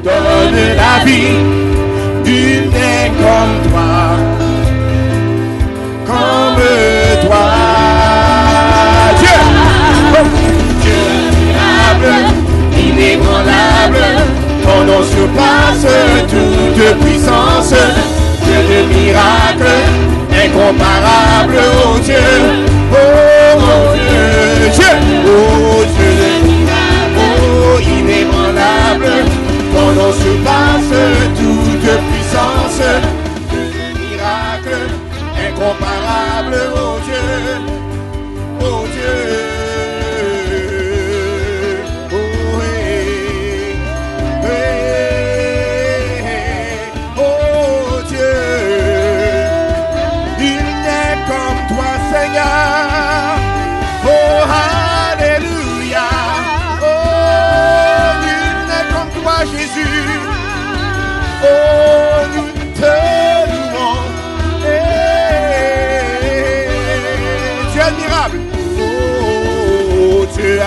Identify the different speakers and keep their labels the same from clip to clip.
Speaker 1: donne la vie. Nul n'est comme toi, comme toi. Dieu, Dieu admirable, inébranlable, ton nom surpasse toute puissance. Dieu de miracles, incomparable, oh Dieu, oh Dieu, Dieu, oh Dieu de miracles, oh inébranlable, ton nom surpasse toute puissance. Dieu de miracles, incomparable, oh Dieu, oh Dieu.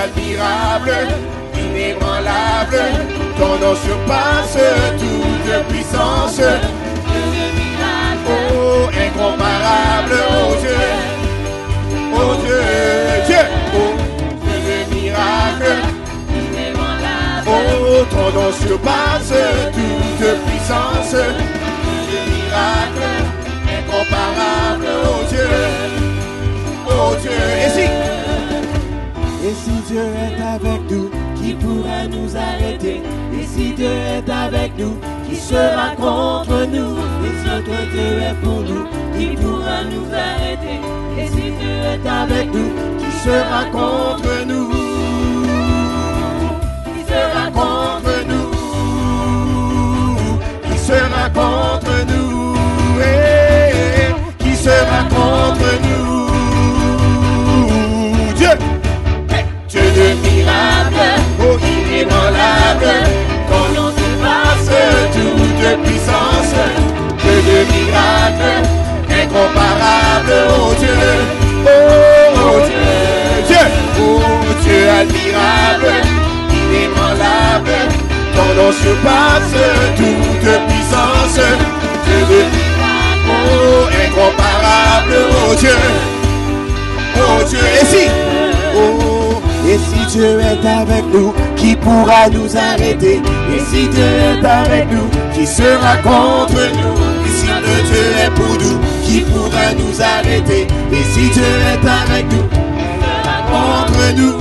Speaker 1: Admirable, inébranlable, ton nom surpasse toute puissance. Oh, incomparable, oh Dieu, oh Dieu, Dieu, oh Dieu de miracle, oh ton nom surpasse toute puissance. Dieu de miracle, incomparable, oh Dieu, oh Dieu. Et si Dieu est avec nous, qui pourra nous arrêter? Et si Dieu est avec nous, qui sera contre nous? Et si notre Dieu est pour nous, qui pourra nous arrêter? Et si Dieu est avec nous, qui sera contre nous? Qui sera contre nous? Qui sera contre nous? Qui sera contre nous? Dieu! Dieu de miracle, oh inébranlable, ton nom surpasse toute puissance. Dieu de miracle, incomparable, oh Dieu, oh Dieu, Dieu, oh Dieu admirable, inébranlable, ton nom surpasse toute puissance. Dieu de miracle, oh incomparable, oh Dieu, et si, oh. Et si Dieu est avec nous, qui pourra nous arrêter? Et si Dieu est avec nous, qui sera contre nous? Et si le Dieu est pour nous, qui pourra nous arrêter? Et si Dieu est avec nous, qui sera contre nous?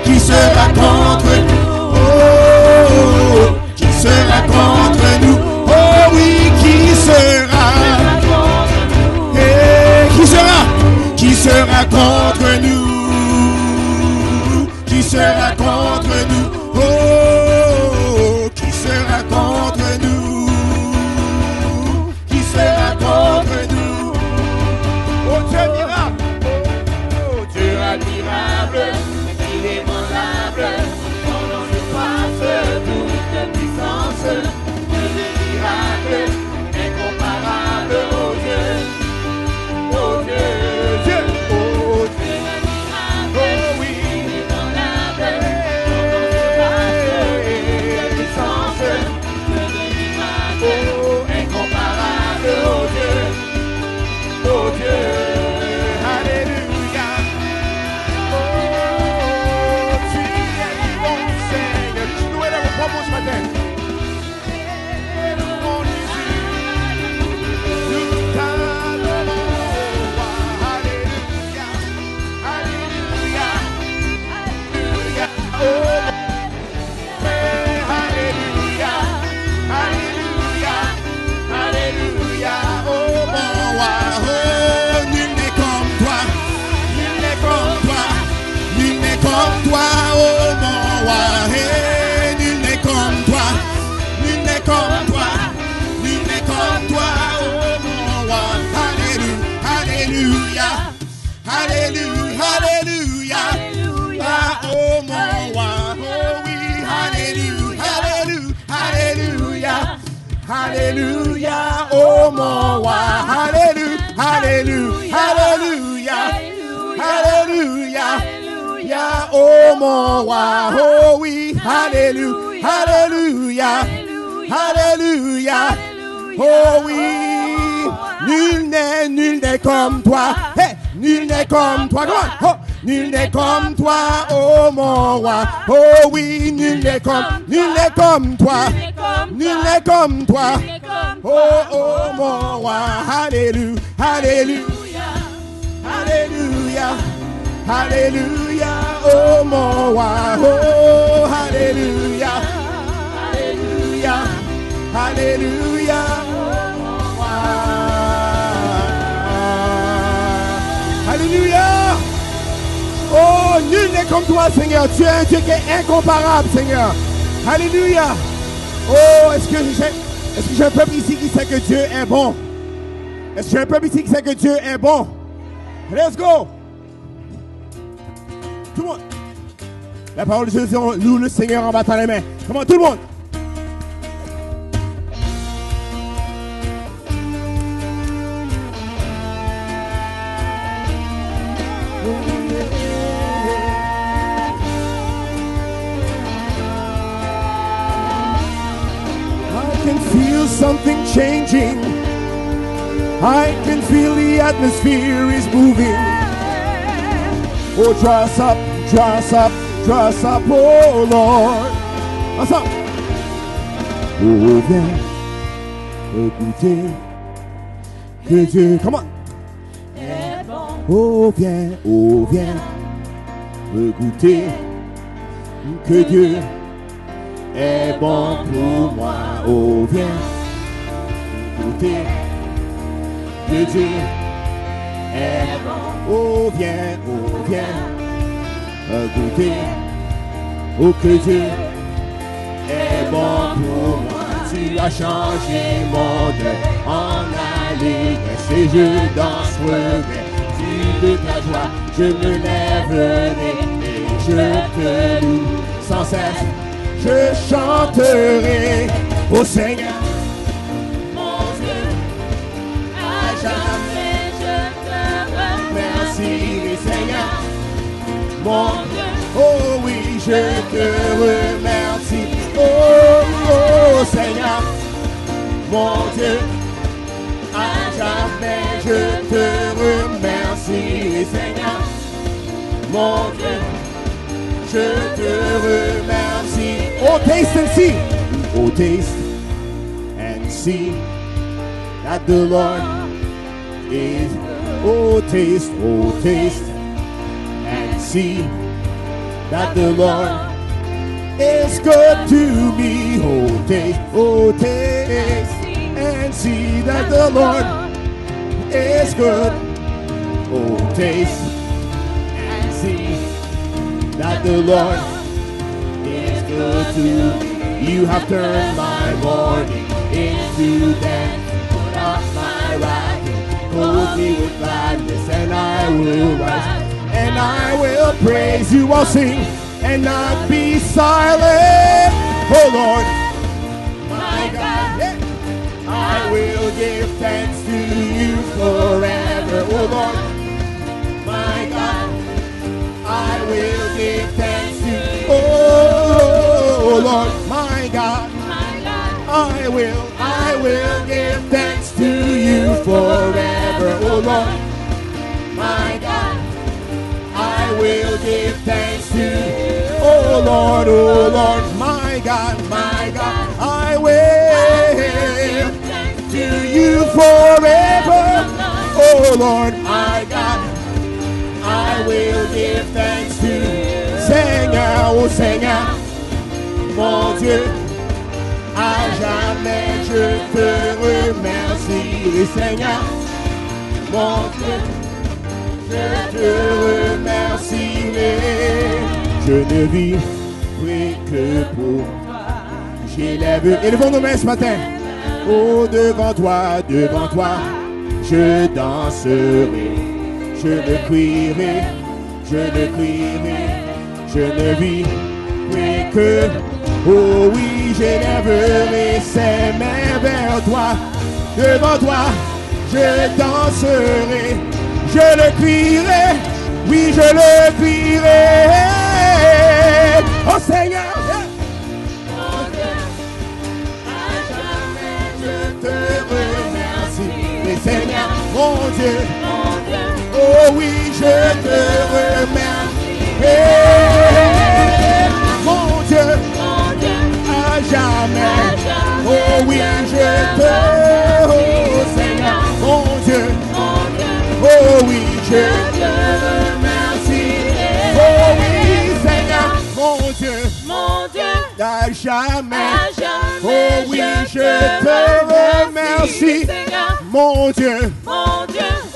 Speaker 1: Qui sera contre nous? Oh, qui sera contre nous? Oh oui, qui sera? Et qui sera? Qui sera contre nous? Qui sera contre nous? Oh, qui sera contre nous? Qui sera contre nous? Oh Dieu admirable, oh Dieu admirable, inébranlable, ton nom surpasse toute puissance. Dieu de miracle, incomparable, oh Dieu, oh Dieu, Dieu, oh Dieu. Alléluia, alléluia, oh mon roi, oh oui, alléluia, alléluia, alléluia, oh mon roi, alléluia, alléluia, alléluia, alléluia, oh mon roi, oh oui. Alléluia, Alléluia, Alléluia. Oh oui, nul n'est comme toi. Hey, nul n'est comme toi. Oh, nul n'est comme toi, oh mon roi. Oh oui, nul n'est comme toi. Nul n'est comme toi. Oh mon roi. Alléluia, Alléluia, Alléluia, Alléluia. Oh mon roi. Oh Alléluia, Alléluia, Alléluia. Alléluia. Oh, nul n'est comme toi, Seigneur. Tu es un Dieu qui est incomparable, Seigneur. Alléluia. Oh, est-ce que j'ai un peuple ici qui sait que Dieu est bon? Est-ce que j'ai un peuple ici qui sait que Dieu est bon? Let's go. Tout le monde. La parole de Dieu dit, on loue le Seigneur en battant les mains. Comment tout le monde? Something changing. I can feel the atmosphere is moving. Oh, draw us up, draw us up, draw us up, oh Lord. What's up? Oh, viens, écoutez que Dieu, come on. Oh, viens, écoutez que Dieu est bon pour moi. Oh, viens. Que Dieu est bon. Oh viens, goûter. Oh que Dieu est bon pour moi. Tu as changé mon deuil en allégresse et je danserai. De ta joie, je me lèverai et je te loue sans cesse. Je chanterai au Seigneur. Mon Dieu, oh oui, je te remercie. Oh Seigneur, mon Dieu, à jamais je te remercie. Seigneur, mon Dieu, je te remercie. Oh, taste and see. Oh, taste and see that the Lord is. Oh, taste and see that the Lord is good to me. Oh, taste and see that the Lord is good. Oh, taste and see that the Lord is good to me. You have turned my mourning into dance, put off my wrath, clothe me with gladness, and I will rise. And I will praise you, I'll sing and not be silent. Oh Lord, my God, yeah. I will give thanks to you forever. Oh Lord, my God, I will give thanks to you. Oh Lord, my God, I will give thanks to you forever. Oh Lord, my God, I will give thanks to you. Oh Lord, my God, I will to you forever. Oh Lord, my God, I will give thanks to you. Seigneur, oh Seigneur, mon Dieu, à jamais je te remercie. Seigneur, mon Dieu, je te remercierai. Je ne vivrai que pour toi. J'élève. Élevons nos mains ce matin. Oh, devant toi, je danserai. Je ne crierai, je ne vivrai que. Oh oui, j'élèverai ces mains vers toi. Devant toi, je danserai. Je le crierai, oui je le crierai. Oh Seigneur, Dieu, oh oui, je te remercie. Mon Dieu, à jamais. Oh oui, je te remercie, Seigneur. Mon Dieu, oh oui, je te remercie. Oh oui, Seigneur, mon Dieu, à jamais. Oh oui, je te remercie, mon Dieu.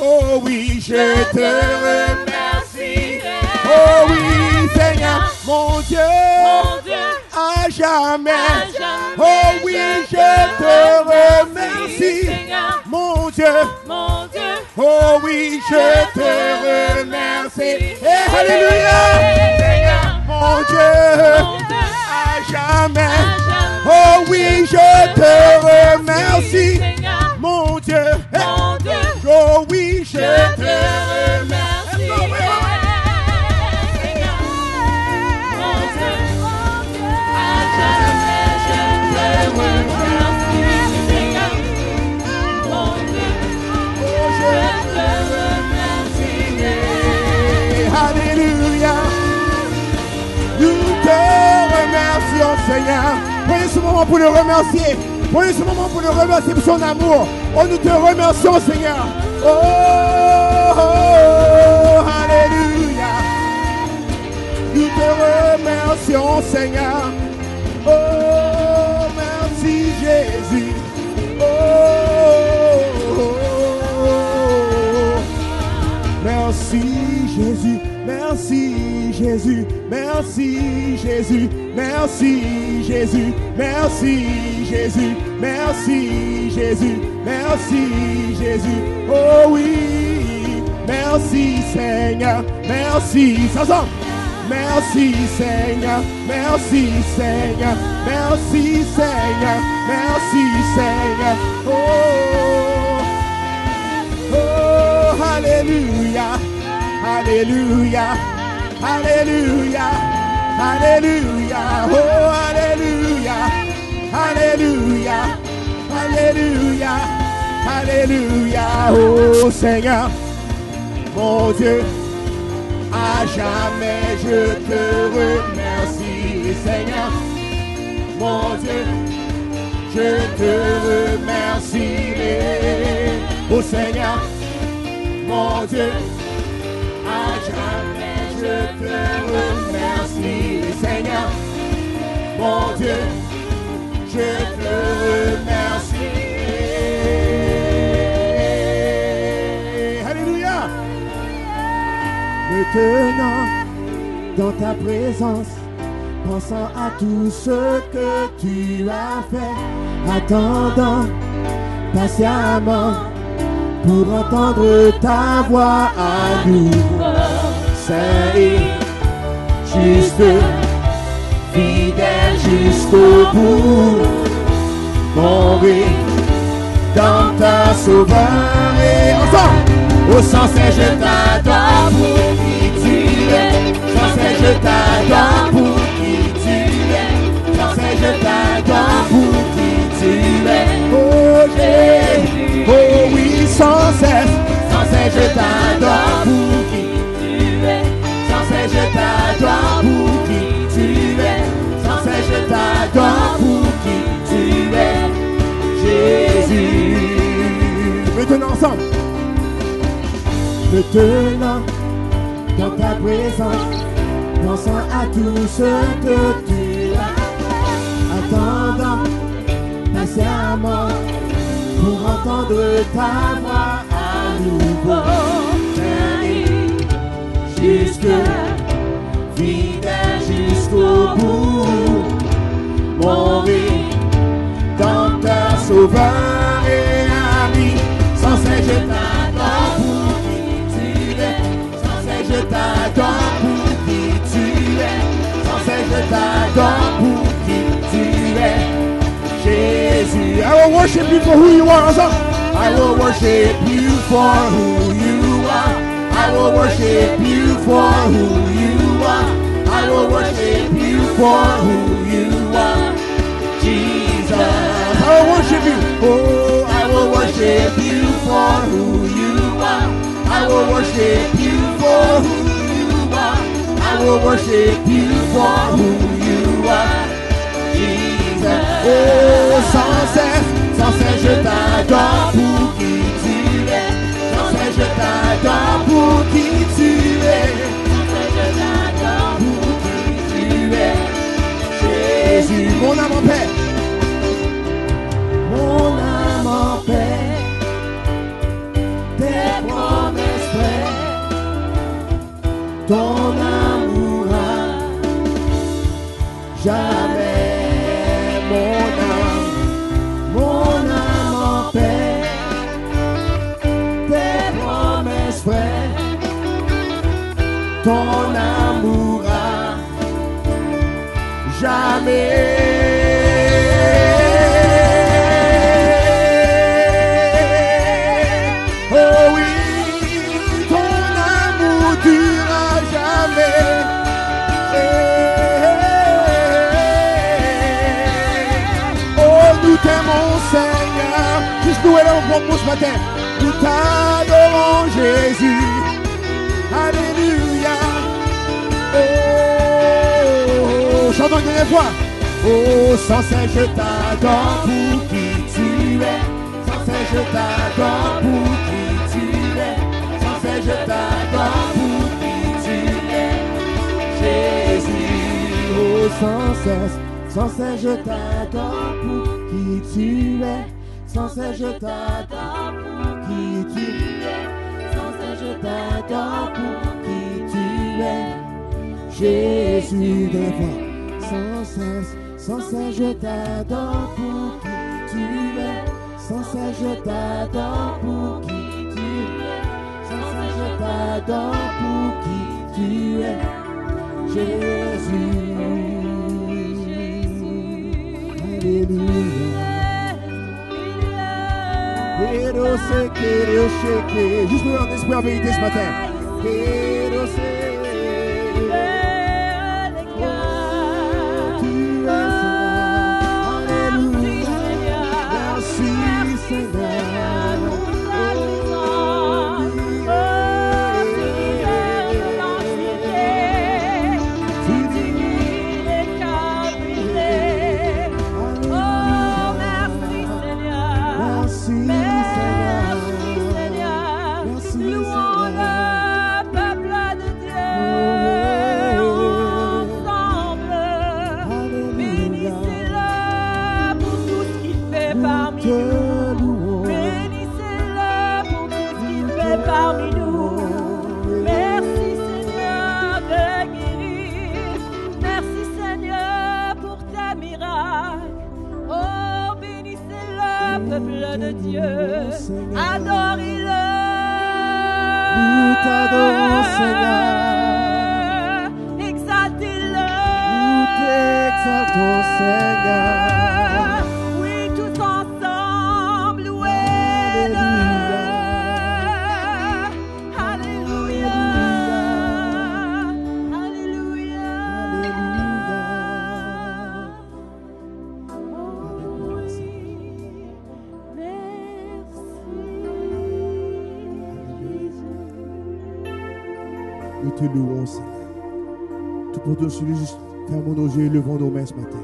Speaker 1: Oh oui, je te remercie. Oh oui, Seigneur, mon Dieu, à jamais. Oh oui, je te remercie, mon Dieu. Oh oui, je te remercie. Et alléluia, Seigneur, mon Dieu, à jamais. Oh oui, je te remercie, mon Dieu. Oh oui, je te remercie. Alléluia. Nous te remercions, Seigneur. Prenez ce moment pour le remercier. Prenez ce moment pour le remercier pour son amour. Oh, nous te remercions, Seigneur. Oh, oh, oh, alléluia. Nous te remercions, Seigneur. Oh, merci, Jésus. Oh, oh, oh. Merci, Jésus. Merci, Jésus. Merci, Jésus. Merci, Jésus. Merci, Jésus. Merci, Jésus. Merci, Jésus. Oh oui. Merci, Seigneur. Merci. Ça ensemble. Merci, Seigneur. Merci, Seigneur. Merci, Seigneur. Merci, Seigneur. Oh, oh, alléluia. Alléluia. Alléluia. Alléluia. Oh, alléluia. Alléluia. Alléluia. Alléluia. Oh, Seigneur, mon Dieu, à jamais je te remercie, Seigneur. Mon Dieu, je te remercierai. Oh Seigneur, mon Dieu, à jamais je te remercie, Seigneur. Mon Dieu, je te remercie. Alléluia. Me tenant dans ta présence, pensant à tout ce que tu as fait, attendant patiemment pour entendre ta voix à nouveau. Saint et juste, fidèle jusqu'au bout, mourir dans ta sauveur et ensemble. Au sens je t'adore pour qui tu es, sans je t'adore pour qui tu es, sans je t'adore pour qui tu es. Oh Jésus, oh oui, sans cesse je t'adore pour qui tu es, sans cesse je t'adore pour qui tu es, sans cesse je t'adore pour qui tu es, Jésus. Maintenant ensemble. Me tenant dans ta présence, pensant à tout ce que tu as fait, attendant patiemment pour entendre ta voix à nouveau. Jusque fidèle jusqu'au bout, mourir dans ta sauveur et ami, sans cesse je t'adore pour qui tu es, sans cesse je t'adore pour qui tu es, sans cesse je t'adore pour qui tu es, Jésus. I will worship you for who you are. I will worship you for who you are. I will worship you for who you are. I will worship you for who you are, Jesus. I will worship you. Oh, I will worship you for who you are. will worship you for who you are. I will worship you for who you are, Jesus. Oh, sans cesse je t'adore pour qui tu es. Sans cesse je t'adore pour qui tu es. Sans cesse je t'adore pour qui tu es. Jésus, mon âme en paix. Mon âme en paix. Tes promesses vraies. Ton amour a jamais. Mon âme en paix, tes promesses vraies, ton amour a jamais. Oh oui, ton amour durera jamais. Nous t'aimons Seigneur, juste nous et l'enfant pour ce matin. Nous t'adorons Jésus, alléluia. Oh, chantons une dernière fois. Oh, sans cesse je t'adore pour qui tu es. Sans cesse je t'adore pour qui tu es. Sans cesse je t'adore pour qui tu es, Jésus. Oh, sans cesse je t'adore pour qui tu es, sans cesse je t'adore pour qui tu es, sans cesse je t'adore pour qui tu es, Jésus des voix. Sans cesse je t'adore pour qui tu es, sans cesse je t'adore pour qui tu es, sans cesse je t'adore pour qui tu es, Jésus. Juste nous en esprit en vérité ce matin.
Speaker 2: Adorez-le.
Speaker 1: Nous t'adorons, Seigneur.
Speaker 2: Exaltez-le.
Speaker 1: Nous t'exaltons, Seigneur.
Speaker 2: Oui, tous ensemble, louez-le. Alléluia. Alléluia.
Speaker 1: Nous te louons, Seigneur. Tout pour tous, juste fermons nos yeux et levons nos mains ce matin.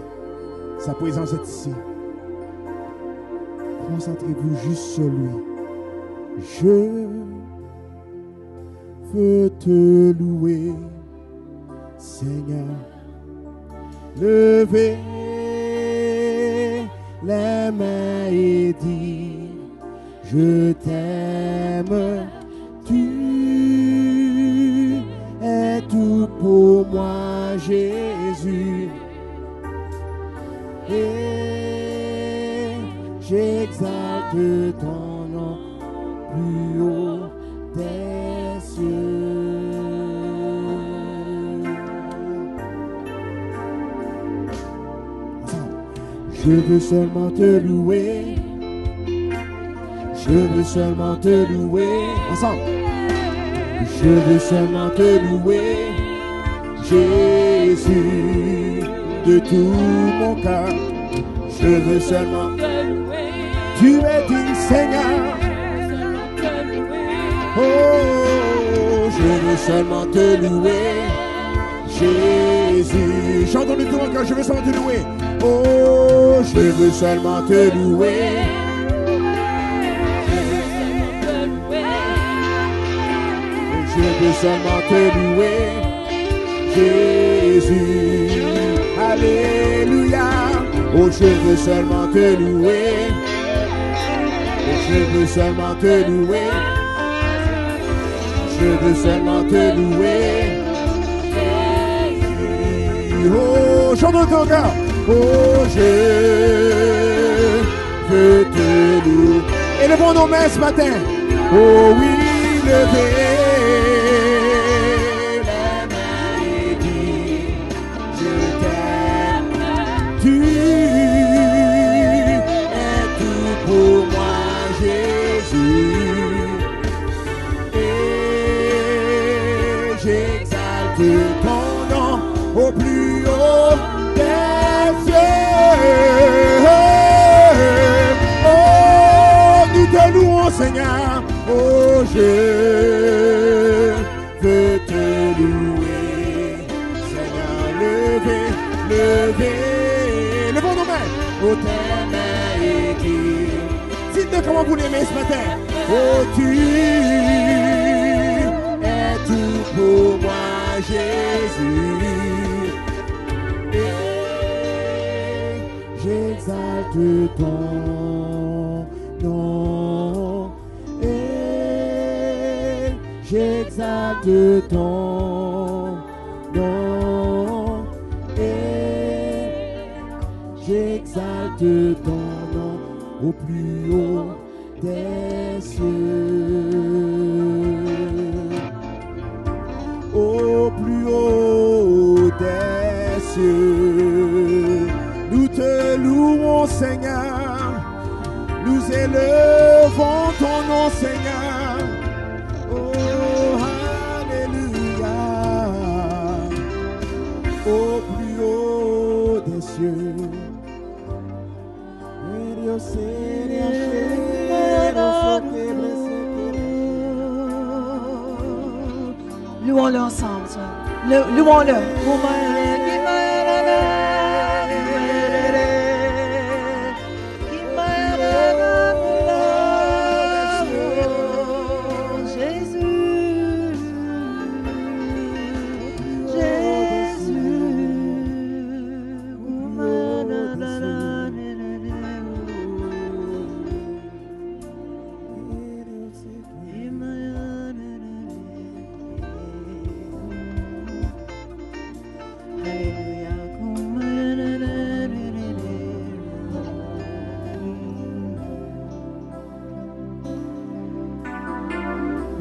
Speaker 1: Sa présence est ici. Concentrez-vous juste sur lui. Je veux te louer, Seigneur. Levez les mains et dire: je t'aime, tu es tout pour moi, Jésus. Et j'exalte ton nom plus haut des cieux. Je veux seulement te louer. Je veux seulement te louer. Ensemble. Je veux seulement te louer, Jésus, de tout mon cœur. Je veux seulement te louer. Tu es digne, Seigneur. Oh, je veux seulement te louer, Jésus. Chantons-le tout encore, je veux seulement te louer. Oh, je veux seulement te louer. Je veux seulement te louer, Jésus. Alléluia. Oh, je veux seulement te louer. Oh, je veux seulement te louer. Je veux seulement te louer. Oh, chantons encore. Oh, je veux te louer. Élevons nos mains ce matin. Oh oui, levez la main et dis, je t'aime. Tu es tout pour moi, Jésus. Et j'exalte ton nom au plus haut des cieux. Oh, nous te louons, Seigneur. Oh, je veux te louer, Seigneur. Levez, levez, levons nos mains. Oh, tes mains et dis, dites-nous comment vous l'aimez ce matin. Oh, tu es tout pour moi, Jésus. Et j'exalte ton nom. Et j'exalte ton nom. Et j'exalte ton nom au plus haut des cieux. Au plus haut des cieux. Nous te louons, Seigneur. Nous élevons ton nom, Seigneur. Oh, alléluia. Au plus haut des cieux.
Speaker 2: Louons-le ensemble, louons-le.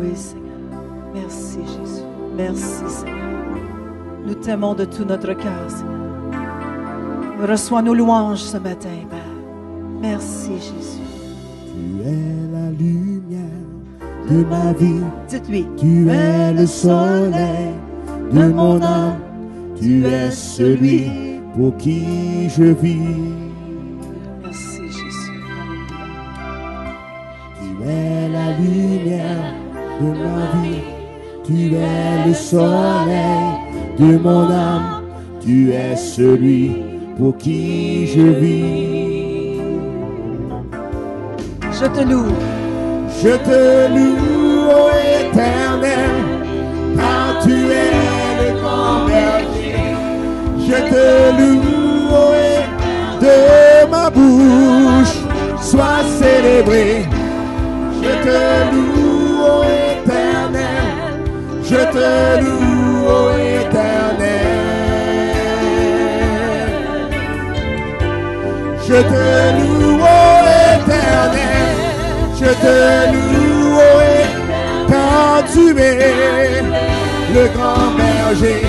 Speaker 2: Oui, Seigneur. Merci, Jésus. Merci, Seigneur. Nous t'aimons de tout notre cœur, Seigneur. Reçois nos louanges ce matin, Père. Merci, Jésus.
Speaker 1: Tu es la lumière de ma vie.
Speaker 2: Dites-lui.
Speaker 1: Tu es le soleil de mon âme. Tu es celui pour qui je vis.
Speaker 2: Merci, Jésus.
Speaker 1: Tu es la lumière de ma vie. Tu es le soleil de mon âme. Tu es celui pour qui je vis.
Speaker 2: Je te loue.
Speaker 1: Je te loue, ô Éternel, car tu es le grand berger. Je te loue, ô Éternel, de ma bouche, sois célébré. Je te loue, ô Éternel, je te loue, ô Éternel. Je te loue, ô Éternel, je te loue, ô Éternel, car tu es le grand berger.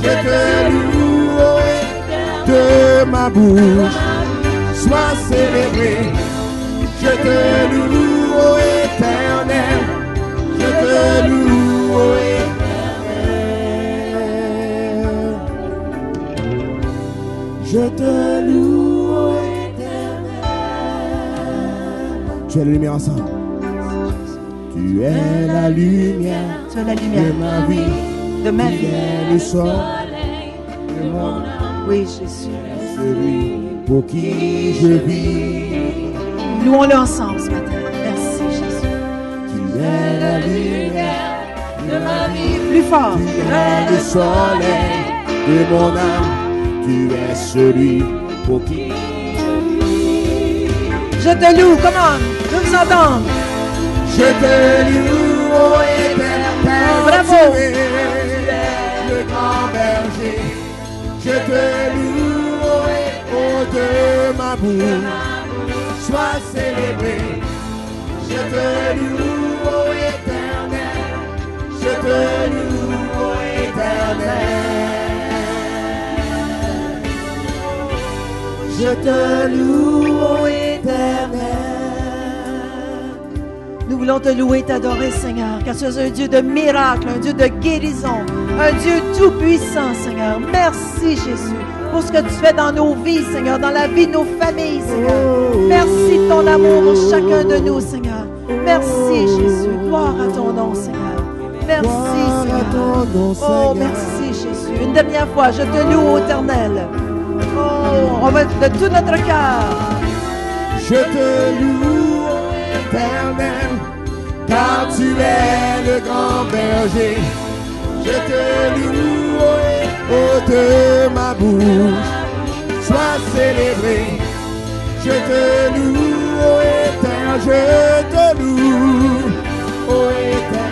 Speaker 1: Je te loue, ô Éternel, de ma bouche, sois célébré. Je te loue, ô Éternel, je te loue, ô Éternel. Je te loue, ô Éternel. Tu es la lumière ensemble. Tu Tu es la lumière
Speaker 2: Tu es la
Speaker 1: de
Speaker 2: lumière
Speaker 1: ma vie.
Speaker 2: de ma
Speaker 1: Tu
Speaker 2: vie.
Speaker 1: es le soleil de mon âme.
Speaker 2: Oui, Jésus.
Speaker 1: Celui pour qui je vis.
Speaker 2: Louons-le ensemble ce matin. Merci, Jésus.
Speaker 1: Tu es la lumière de ma vie.
Speaker 2: Plus fort.
Speaker 1: Tu es le soleil de mon âme. Tu es celui pour qui
Speaker 2: Je te loue. Come on. Je veux vous entendre.
Speaker 1: je te loue, ô éternel.
Speaker 2: Bravo.
Speaker 1: Tu es le grand berger. Je te loue, ô de ma bouche. Sois célébré. Je te loue, ô éternel. Je te loue, ô éternel. Je te loue, ô éternel.
Speaker 2: Nous voulons te louer, t'adorer, Seigneur, car tu es un Dieu de miracles, un Dieu de guérison, un Dieu tout-puissant, Seigneur. Merci, Jésus, pour ce que tu fais dans nos vies, Seigneur, dans la vie de nos familles, Seigneur. Merci de ton amour pour chacun de nous, Seigneur. Merci, Jésus. Gloire à ton nom, Seigneur. Merci, Seigneur. Oh, merci, Jésus. Une dernière fois, je te loue, ô Éternel. Oh, on va de tout notre cœur.
Speaker 1: Je te loue, ô éternel, car tu es le grand berger. Je te loue, ô de ma bouche. Sois célébré. Je te loue, ô éternel. Je te loue, ô éternel.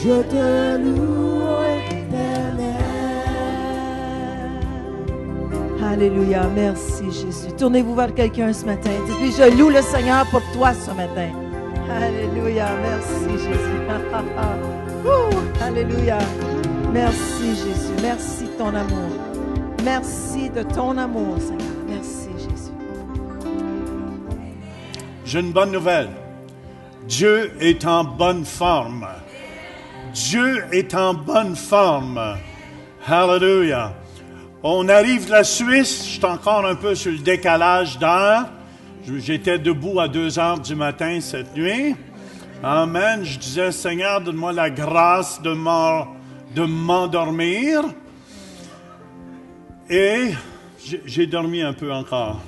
Speaker 1: Je te loue, ô éternel.
Speaker 2: Alléluia. Merci, Jésus. Tournez-vous vers quelqu'un ce matin. Dites-lui, je loue le Seigneur pour toi ce matin. Alléluia. Merci, Jésus. Ouh, alléluia. Merci, Jésus. Merci de ton amour. Merci de ton amour, Seigneur. Merci, Jésus.
Speaker 3: J'ai une bonne nouvelle. Dieu est en bonne forme. Dieu est en bonne forme. Hallelujah. On arrive de la Suisse. Je suis encore un peu sur le décalage d'heure. J'étais debout à 2 heures du matin cette nuit. Amen. Je disais, Seigneur, donne-moi la grâce de m'endormir. Et j'ai dormi un peu encore.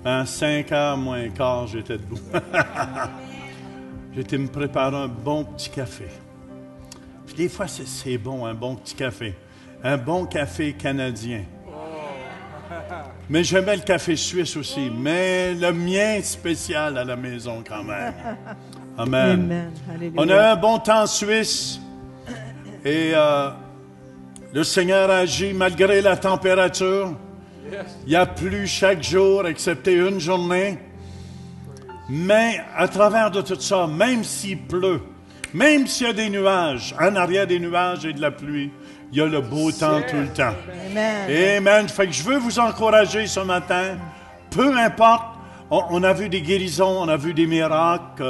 Speaker 3: 5 heures moins quart, j'étais debout. J'étais me préparer un bon petit café. Puis des fois, c'est bon, un bon petit café. Un bon café canadien. Mais j'aimais le café suisse aussi. Mais le mien spécial à la maison quand même. Amen.
Speaker 2: Amen. Alléluia.
Speaker 3: On a un bon temps en Suisse. Et le Seigneur agit malgré la température. Il y a plu chaque jour, excepté une journée. Mais à travers de tout ça, même s'il pleut, même s'il y a des nuages, en arrière des nuages et de la pluie, il y a le beau temps tout le temps.
Speaker 2: Amen.
Speaker 3: Amen. Fait que je veux vous encourager ce matin. Peu importe, on a vu des guérisons, on a vu des miracles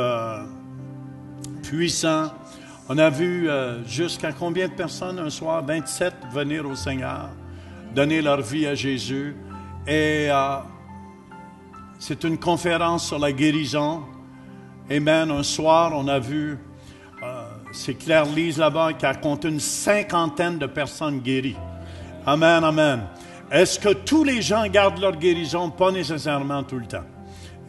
Speaker 3: puissants. On a vu jusqu'à combien de personnes un soir? 27 venir au Seigneur, donner leur vie à Jésus. Et c'est une conférence sur la guérison. Amen. Un soir, on a vu, c'est Claire-Lise là-bas qui a compté une 50aine de personnes guéries. Amen, amen. Est-ce que tous les gens gardent leur guérison? Pas nécessairement tout le temps.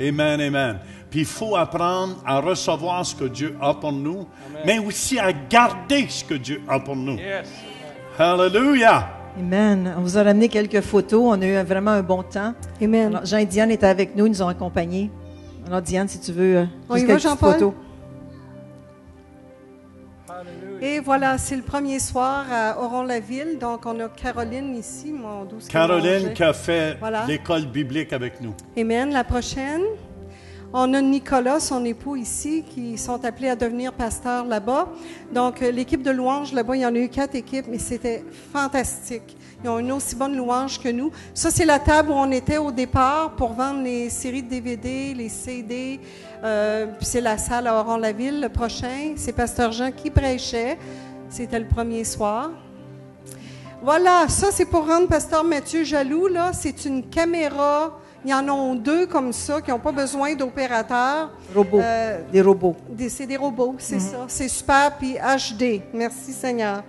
Speaker 3: Amen, amen. Puis il faut apprendre à recevoir ce que Dieu a pour nous, amen, mais aussi à garder ce que Dieu a pour nous. Yes. Hallelujah.
Speaker 2: Amen. On vous a ramené quelques photos. On a eu vraiment un bon temps.
Speaker 4: Amen.
Speaker 2: Alors, Jean et Diane étaient avec nous. Ils nous ont accompagnés. Alors, Diane, si tu veux,
Speaker 4: On
Speaker 2: juste
Speaker 4: y va,
Speaker 2: quelques
Speaker 4: Jean-Paul?
Speaker 2: photos.
Speaker 4: Et voilà, c'est le premier soir à Oron-la-Ville. Donc, on a Caroline ici, mon douce
Speaker 3: Caroline qui a fait
Speaker 4: voilà,
Speaker 3: l'école biblique avec nous.
Speaker 4: Amen. La prochaine, on a Nicolas, son époux ici, qui sont appelés à devenir pasteurs là-bas. Donc, l'équipe de louanges là-bas, il y en a eu 4 équipes, mais c'était fantastique. Ils ont une aussi bonne louange que nous. Ça, c'est la table où on était au départ pour vendre les séries de DVD, les CD. Puis c'est la salle à Oron-la-Ville. Le prochain, c'est Pasteur Jean qui prêchait. C'était le premier soir. Voilà, ça, c'est pour rendre Pasteur Mathieu jaloux, là. C'est une caméra Il y en a 2 comme ça qui n'ont pas besoin d'opérateurs.
Speaker 2: Robots. Des robots.
Speaker 4: C'est des robots, c'est ça. C'est super, puis HD. Merci Seigneur.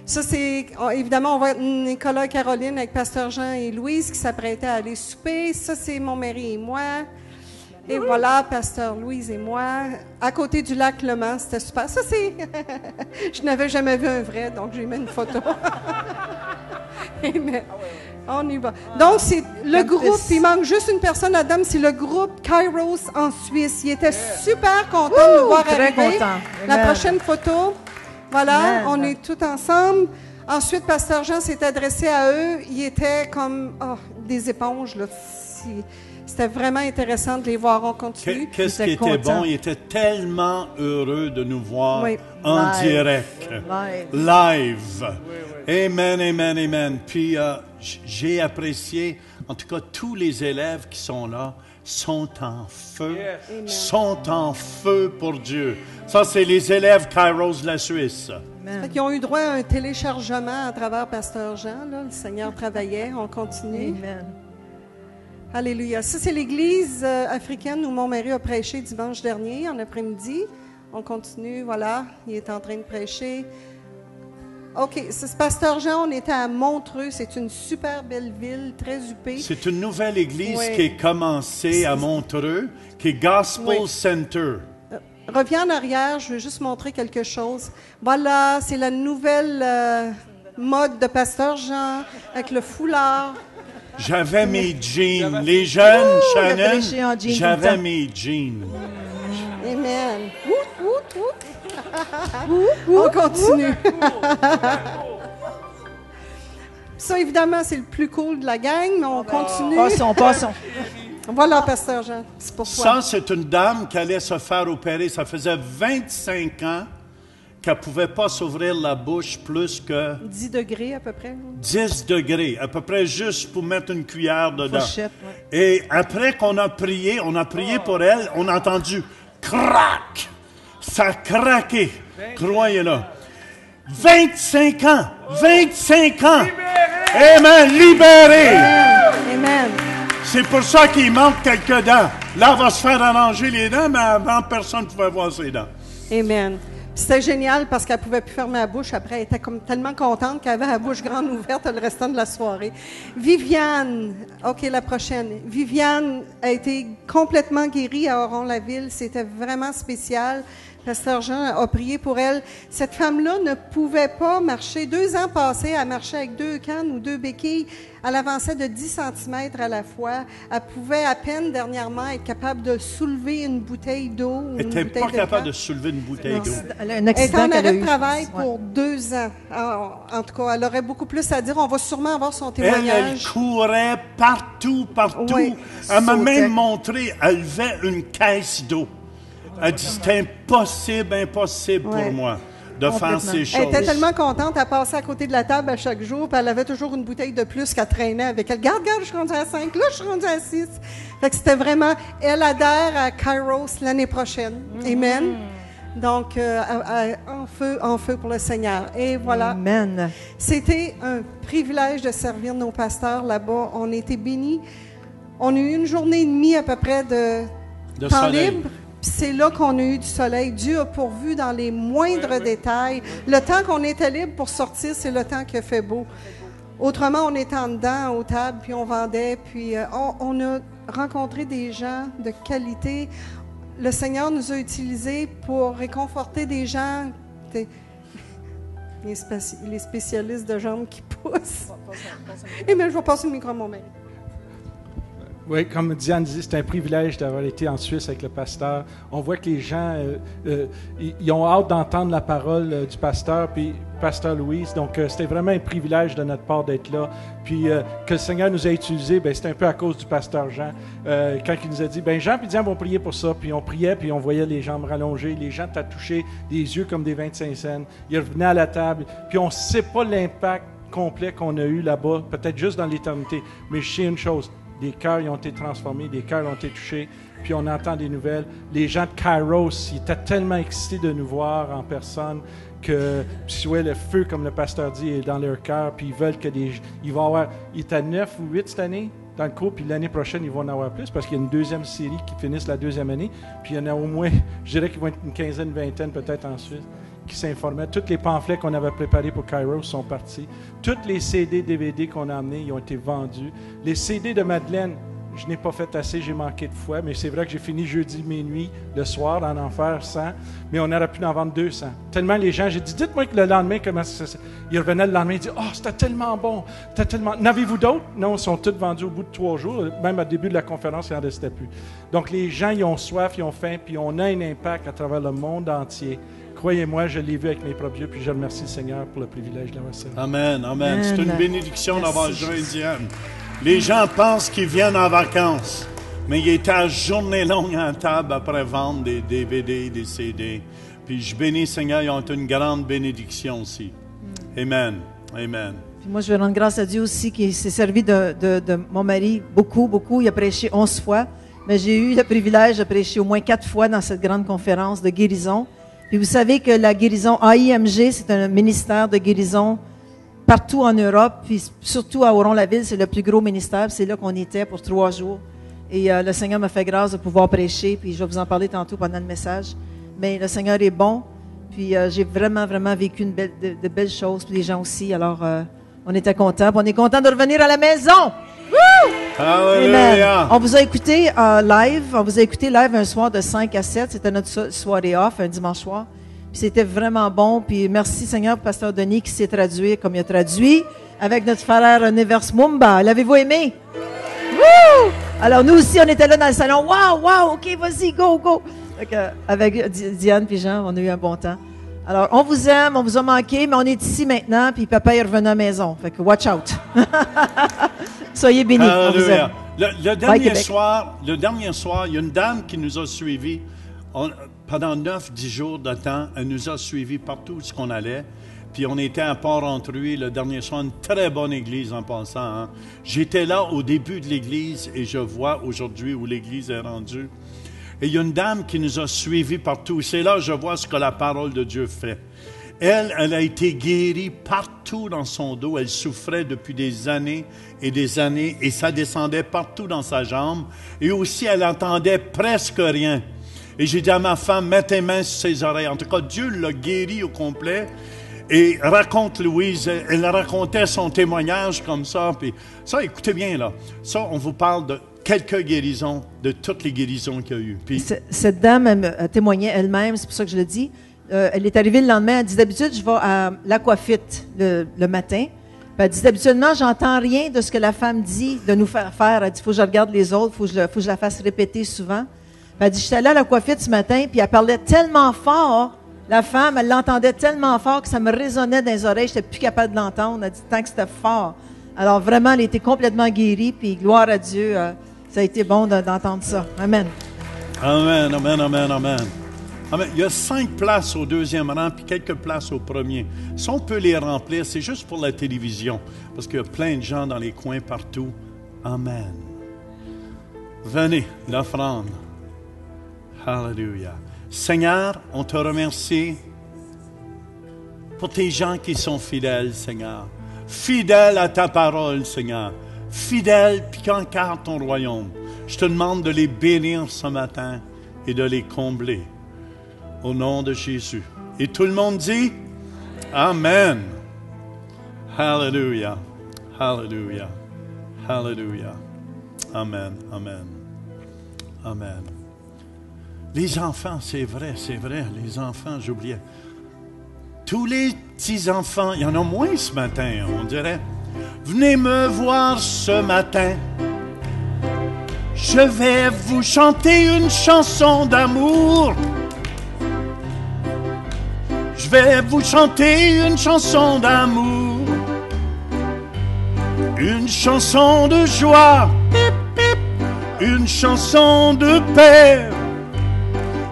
Speaker 4: Ça, c'est, évidemment, on va Nicolas et Caroline avec Pasteur Jean et Louise qui s'apprêtaient à aller souper. Ça, c'est mon mari et moi. Et voilà, Pasteur Louise et moi, à côté du lac Le Mans. C'était super. Ça, c'est... Je n'avais jamais vu un vrai, donc j'ai mis une photo. Amen. On y va. Donc, c'est le groupe, il manque juste une personne, Adam, c'est le groupe Kairos en Suisse. Il était super content de nous voir
Speaker 2: très
Speaker 4: arriver.
Speaker 2: content.
Speaker 4: La
Speaker 2: Amen.
Speaker 4: prochaine photo, voilà,
Speaker 2: Amen.
Speaker 4: on est tous ensemble. Ensuite, Pasteur Jean s'est adressé à eux. Ils étaient comme des éponges, là. C'était vraiment intéressant de les voir. On continue.
Speaker 3: Qu'est-ce qui était bon? Il était tellement heureux de nous voir
Speaker 4: Oui.
Speaker 3: en
Speaker 2: Live.
Speaker 3: direct. Live. Amen, amen, amen. Puis j'ai apprécié, en tout cas, tous les élèves qui sont là sont en feu. Sont en feu pour Dieu. Ça, c'est les élèves Kairos de la Suisse.
Speaker 4: Ils ont eu droit à un téléchargement à travers Pasteur Jean. Là. Le Seigneur travaillait. On continue.
Speaker 2: Amen.
Speaker 4: Alléluia. Ça, c'est l'église africaine où mon mari a prêché dimanche dernier, en après-midi. On continue, voilà. Il est en train de prêcher. OK, c'est Pasteur Jean, on était à Montreux. C'est une super belle ville, très huppée.
Speaker 3: C'est une nouvelle église
Speaker 4: Oui.
Speaker 3: qui est commencée à Montreux, qui est Gospel
Speaker 4: Oui.
Speaker 3: Center.
Speaker 4: Reviens en arrière, je veux juste montrer quelque chose. Voilà, c'est la nouvelle mode de Pasteur Jean, avec le foulard.
Speaker 3: J'avais mes jeans. Les jeunes,
Speaker 2: il a prêché en
Speaker 3: Shannon,
Speaker 2: jeans tout le
Speaker 3: j'avais
Speaker 2: temps.
Speaker 3: mes jeans.
Speaker 4: Amen. On continue. Ça, évidemment, c'est le plus cool de la gang, mais on continue.
Speaker 2: Passons.
Speaker 4: Voilà, Pasteur Jean, c'est pour toi.
Speaker 3: Ça, c'est une dame qui allait se faire opérer. Ça faisait 25 ans qu'elle ne pouvait pas s'ouvrir la bouche plus que
Speaker 4: 10 degrés à peu près.
Speaker 3: 10 degrés, à peu près juste pour mettre une cuillère dedans.
Speaker 2: Fourchette, ouais.
Speaker 3: Et après qu'on a prié pour elle, on a entendu crac! Ça a craqué, croyez-le. 25 ans! 25 ans! Amen! Libéré!
Speaker 4: Amen.
Speaker 3: C'est pour ça qu'il manque quelques dents. Là, on va se faire arranger les dents, mais avant, personne ne pouvait voir ses dents.
Speaker 4: Amen. C'était génial parce qu'elle ne pouvait plus fermer la bouche. Après, elle était comme tellement contente qu'elle avait la bouche grande ouverte le restant de la soirée. Viviane, OK, la prochaine. Viviane a été complètement guérie à Oron-la-Ville. C'était vraiment spécial. Pasteur Jean a prié pour elle. Cette femme-là ne pouvait pas marcher. 2 ans passés, elle marchait avec 2 cannes ou 2 béquilles. Elle avançait de 10 cm à la fois. Elle pouvait à peine, dernièrement, être capable de soulever une bouteille d'eau.
Speaker 3: Elle n'était pas capable de soulever une bouteille d'eau.
Speaker 2: Elle a un
Speaker 4: Elle est
Speaker 2: accident
Speaker 4: en
Speaker 2: qu'elle a
Speaker 4: arrêt
Speaker 2: eu.
Speaker 4: de travail
Speaker 2: je pense.
Speaker 4: pour 2 ans. En tout cas, elle aurait beaucoup plus à dire. On va sûrement avoir son
Speaker 3: Elle
Speaker 4: témoignage.
Speaker 3: courait partout.
Speaker 4: Oui.
Speaker 3: Elle m'a
Speaker 2: Sautait.
Speaker 3: même montré, elle levait une caisse d'eau. Elle dit, c'est impossible
Speaker 4: Oui.
Speaker 3: pour moi de faire
Speaker 2: Complètement.
Speaker 3: ces choses.
Speaker 4: Elle était tellement contente, elle passait à côté de la table à chaque jour, puis elle avait toujours une bouteille de plus qu'elle traînait avec elle. Regarde, je suis rendue à 5, là, je suis rendue à 6. Fait que c'était vraiment... Elle adhère à Kairos l'année prochaine. Amen. Donc, en feu pour le Seigneur. Et voilà.
Speaker 2: Amen.
Speaker 4: C'était un privilège de servir nos pasteurs là-bas. On a été bénis. On a eu une journée et demie à peu près de temps
Speaker 3: soleil.
Speaker 4: libre. Puis c'est là qu'on a eu du soleil. Dieu a pourvu dans les moindres détails. Le temps qu'on était libre pour sortir, c'est le temps qui a fait beau. Autrement, on était en dedans, aux tables, puis on vendait. Puis on a rencontré des gens de qualité. Le Seigneur nous a utilisés pour réconforter des gens, les spécialistes de jambes qui poussent. Et bien, je vais passer le micro à mon mari.
Speaker 5: Oui, comme Diane disait, c'est un privilège d'avoir été en Suisse avec le pasteur. On voit que les gens, ils ont hâte d'entendre la parole du pasteur, puis pasteur Louise. Donc, c'était vraiment un privilège de notre part d'être là. Puis, que le Seigneur nous a utilisés, ben, c'est un peu à cause du pasteur Jean. Quand il nous a dit, ben Jean et Diane vont prier pour ça. Puis, on priait, puis on voyait les jambes rallongées. Les gens touché des yeux comme des 25 cents. Ils revenaient à la table. Puis, on ne sait pas l'impact complet qu'on a eu là-bas, peut-être juste dans l'éternité. Mais je sais une chose. Des cœurs ils ont été transformés, des cœurs ont été touchés, puis on entend des nouvelles. Les gens de Kairos, ils étaient tellement excités de nous voir en personne que, puis ouais, le feu, comme le pasteur dit, est dans leur cœur, puis ils veulent que il va avoir, il est à 9 ou 8 cette année? dans le cours, puis l'année prochaine, ils vont en avoir plus parce qu'il y a une deuxième série qui finisse la deuxième année. Puis il y en a au moins, je dirais qu'il va être une quinzaine, vingtaine peut-être ensuite, qui s'informaient. Tous les pamphlets qu'on avait préparés pour Kairos sont partis. Tous les CD, DVD qu'on a amenés, ils ont été vendus. Les CD de Madeleine, je n'ai pas fait assez, j'ai manqué de foi, mais c'est vrai que j'ai fini jeudi minuit, le soir, en faire 100, mais on aurait pu en vendre 200. Tellement les gens, j'ai dit, dites-moi que le lendemain, comment ça. Ils revenaient le lendemain, ils disaient, oh, c'était tellement bon, c'était tellement. N'avez-vous d'autres? Non, ils sont tous vendus au bout de 3 jours, même au début de la conférence, il n'en restait plus. Donc les gens, ils ont soif, ils ont faim, puis on a un impact à travers le monde entier. Croyez-moi, je l'ai vu avec mes propres yeux, puis je remercie le Seigneur pour le privilège de l'avoir servi.
Speaker 3: Amen, amen. C'est une bénédiction d'avoir
Speaker 2: Merci.
Speaker 3: joint Diane. Les gens pensent qu'ils viennent en vacances, mais ils étaient à journée longue à la table après vendre des DVD, des CD. Puis je bénis Seigneur, ils ont une grande bénédiction aussi. Amen, amen.
Speaker 2: Puis moi, je veux rendre grâce à Dieu aussi qui s'est servi de mon mari beaucoup. Il a prêché 11 fois, mais j'ai eu le privilège de prêcher au moins 4 fois dans cette grande conférence de guérison. Puis vous savez que la guérison AIMG, c'est un ministère de guérison partout en Europe, puis surtout à Oron-la-Ville, c'est le plus gros ministère. C'est là qu'on était pour 3 jours. Et le Seigneur m'a fait grâce de pouvoir prêcher, puis je vais vous en parler tantôt pendant le message. Mais le Seigneur est bon, puis j'ai vraiment vécu de belles choses, puis les gens aussi. Alors, on était contents, puis on est contents de revenir à la maison. Woo!
Speaker 3: Hallelujah.
Speaker 2: Amen. On vous a écouté live un soir de 5 à 7. C'était notre soirée off, un dimanche soir. Puis c'était vraiment bon. Puis merci Seigneur pour Pasteur Denis qui s'est traduit comme il a traduit avec notre frère Nevers Mumba. L'avez-vous aimé? Woo! Alors nous aussi, on était là dans le salon. Wow, OK, vas-y, go. Avec Diane et Jean, on a eu un bon temps. Alors, on vous aime, on vous a manqué, mais on est ici maintenant, puis papa est revenu à la maison. Fait que watch out. Soyez bénis. On vous aime.
Speaker 3: Le dernier soir, il y a une dame qui nous a suivis. Pendant 9-10 jours de temps, elle nous a suivis partout où on allait. Puis on était à Port-Entruy le dernier soir, une très bonne église en passant. Hein. J'étais là au début de l'église et je vois aujourd'hui où l'église est rendue. Et il y a une dame qui nous a suivis partout. C'est là que je vois ce que la parole de Dieu fait. Elle a été guérie partout dans son dos. Elle souffrait depuis des années et ça descendait partout dans sa jambe. Et aussi, elle entendait presque rien. Et j'ai dit à ma femme, mets tes mains sur ses oreilles. En tout cas, Dieu l'a guérie au complet. Et raconte Louise, elle racontait son témoignage comme ça. Puis ça, écoutez bien là. Ça, on vous parle de quelques guérisons, de toutes les guérisons qu'il y a eu. Puis,
Speaker 2: cette dame elle témoignait elle-même, c'est pour ça que je le dis. Elle est arrivée le lendemain, elle dit d'habitude, je vais à l'Aquafit le matin. Puis elle dit d'habituellement, j'entends rien de ce que la femme dit de nous faire faire. Elle dit, il faut que je regarde les autres, il faut que je la fasse répéter souvent. Puis elle dit, j'étais allée à l'Aquafit ce matin, puis elle parlait tellement fort, la femme, elle l'entendait tellement fort que ça me résonnait dans les oreilles, je n'étais plus capable de l'entendre. Elle dit tant que c'était fort. Alors vraiment, elle était complètement guérie, puis gloire à Dieu, ça a été bon d'entendre ça. Amen.
Speaker 3: Amen, amen, amen, amen. Amen. Il y a 5 places au 2e rang, puis quelques places au 1er. Si on peut les remplir, c'est juste pour la télévision, parce qu'il y a plein de gens dans les coins partout. Amen. Venez, l'offrande. Hallelujah. Seigneur, on te remercie pour tes gens qui sont fidèles, Seigneur. Fidèles à ta parole, Seigneur. Fidèles, puis qui encarent ton royaume. Je te demande de les bénir ce matin et de les combler. Au nom de Jésus. Et tout le monde dit Amen. Hallelujah. Hallelujah. Hallelujah. Amen. Amen. Amen. Les enfants, c'est vrai, les enfants, j'oubliais. Tous les petits-enfants, il y en a moins ce matin, on dirait. Venez me voir ce matin. Je vais vous chanter une chanson d'amour. Je vais vous chanter une chanson d'amour. Une chanson de joie. Une chanson de paix.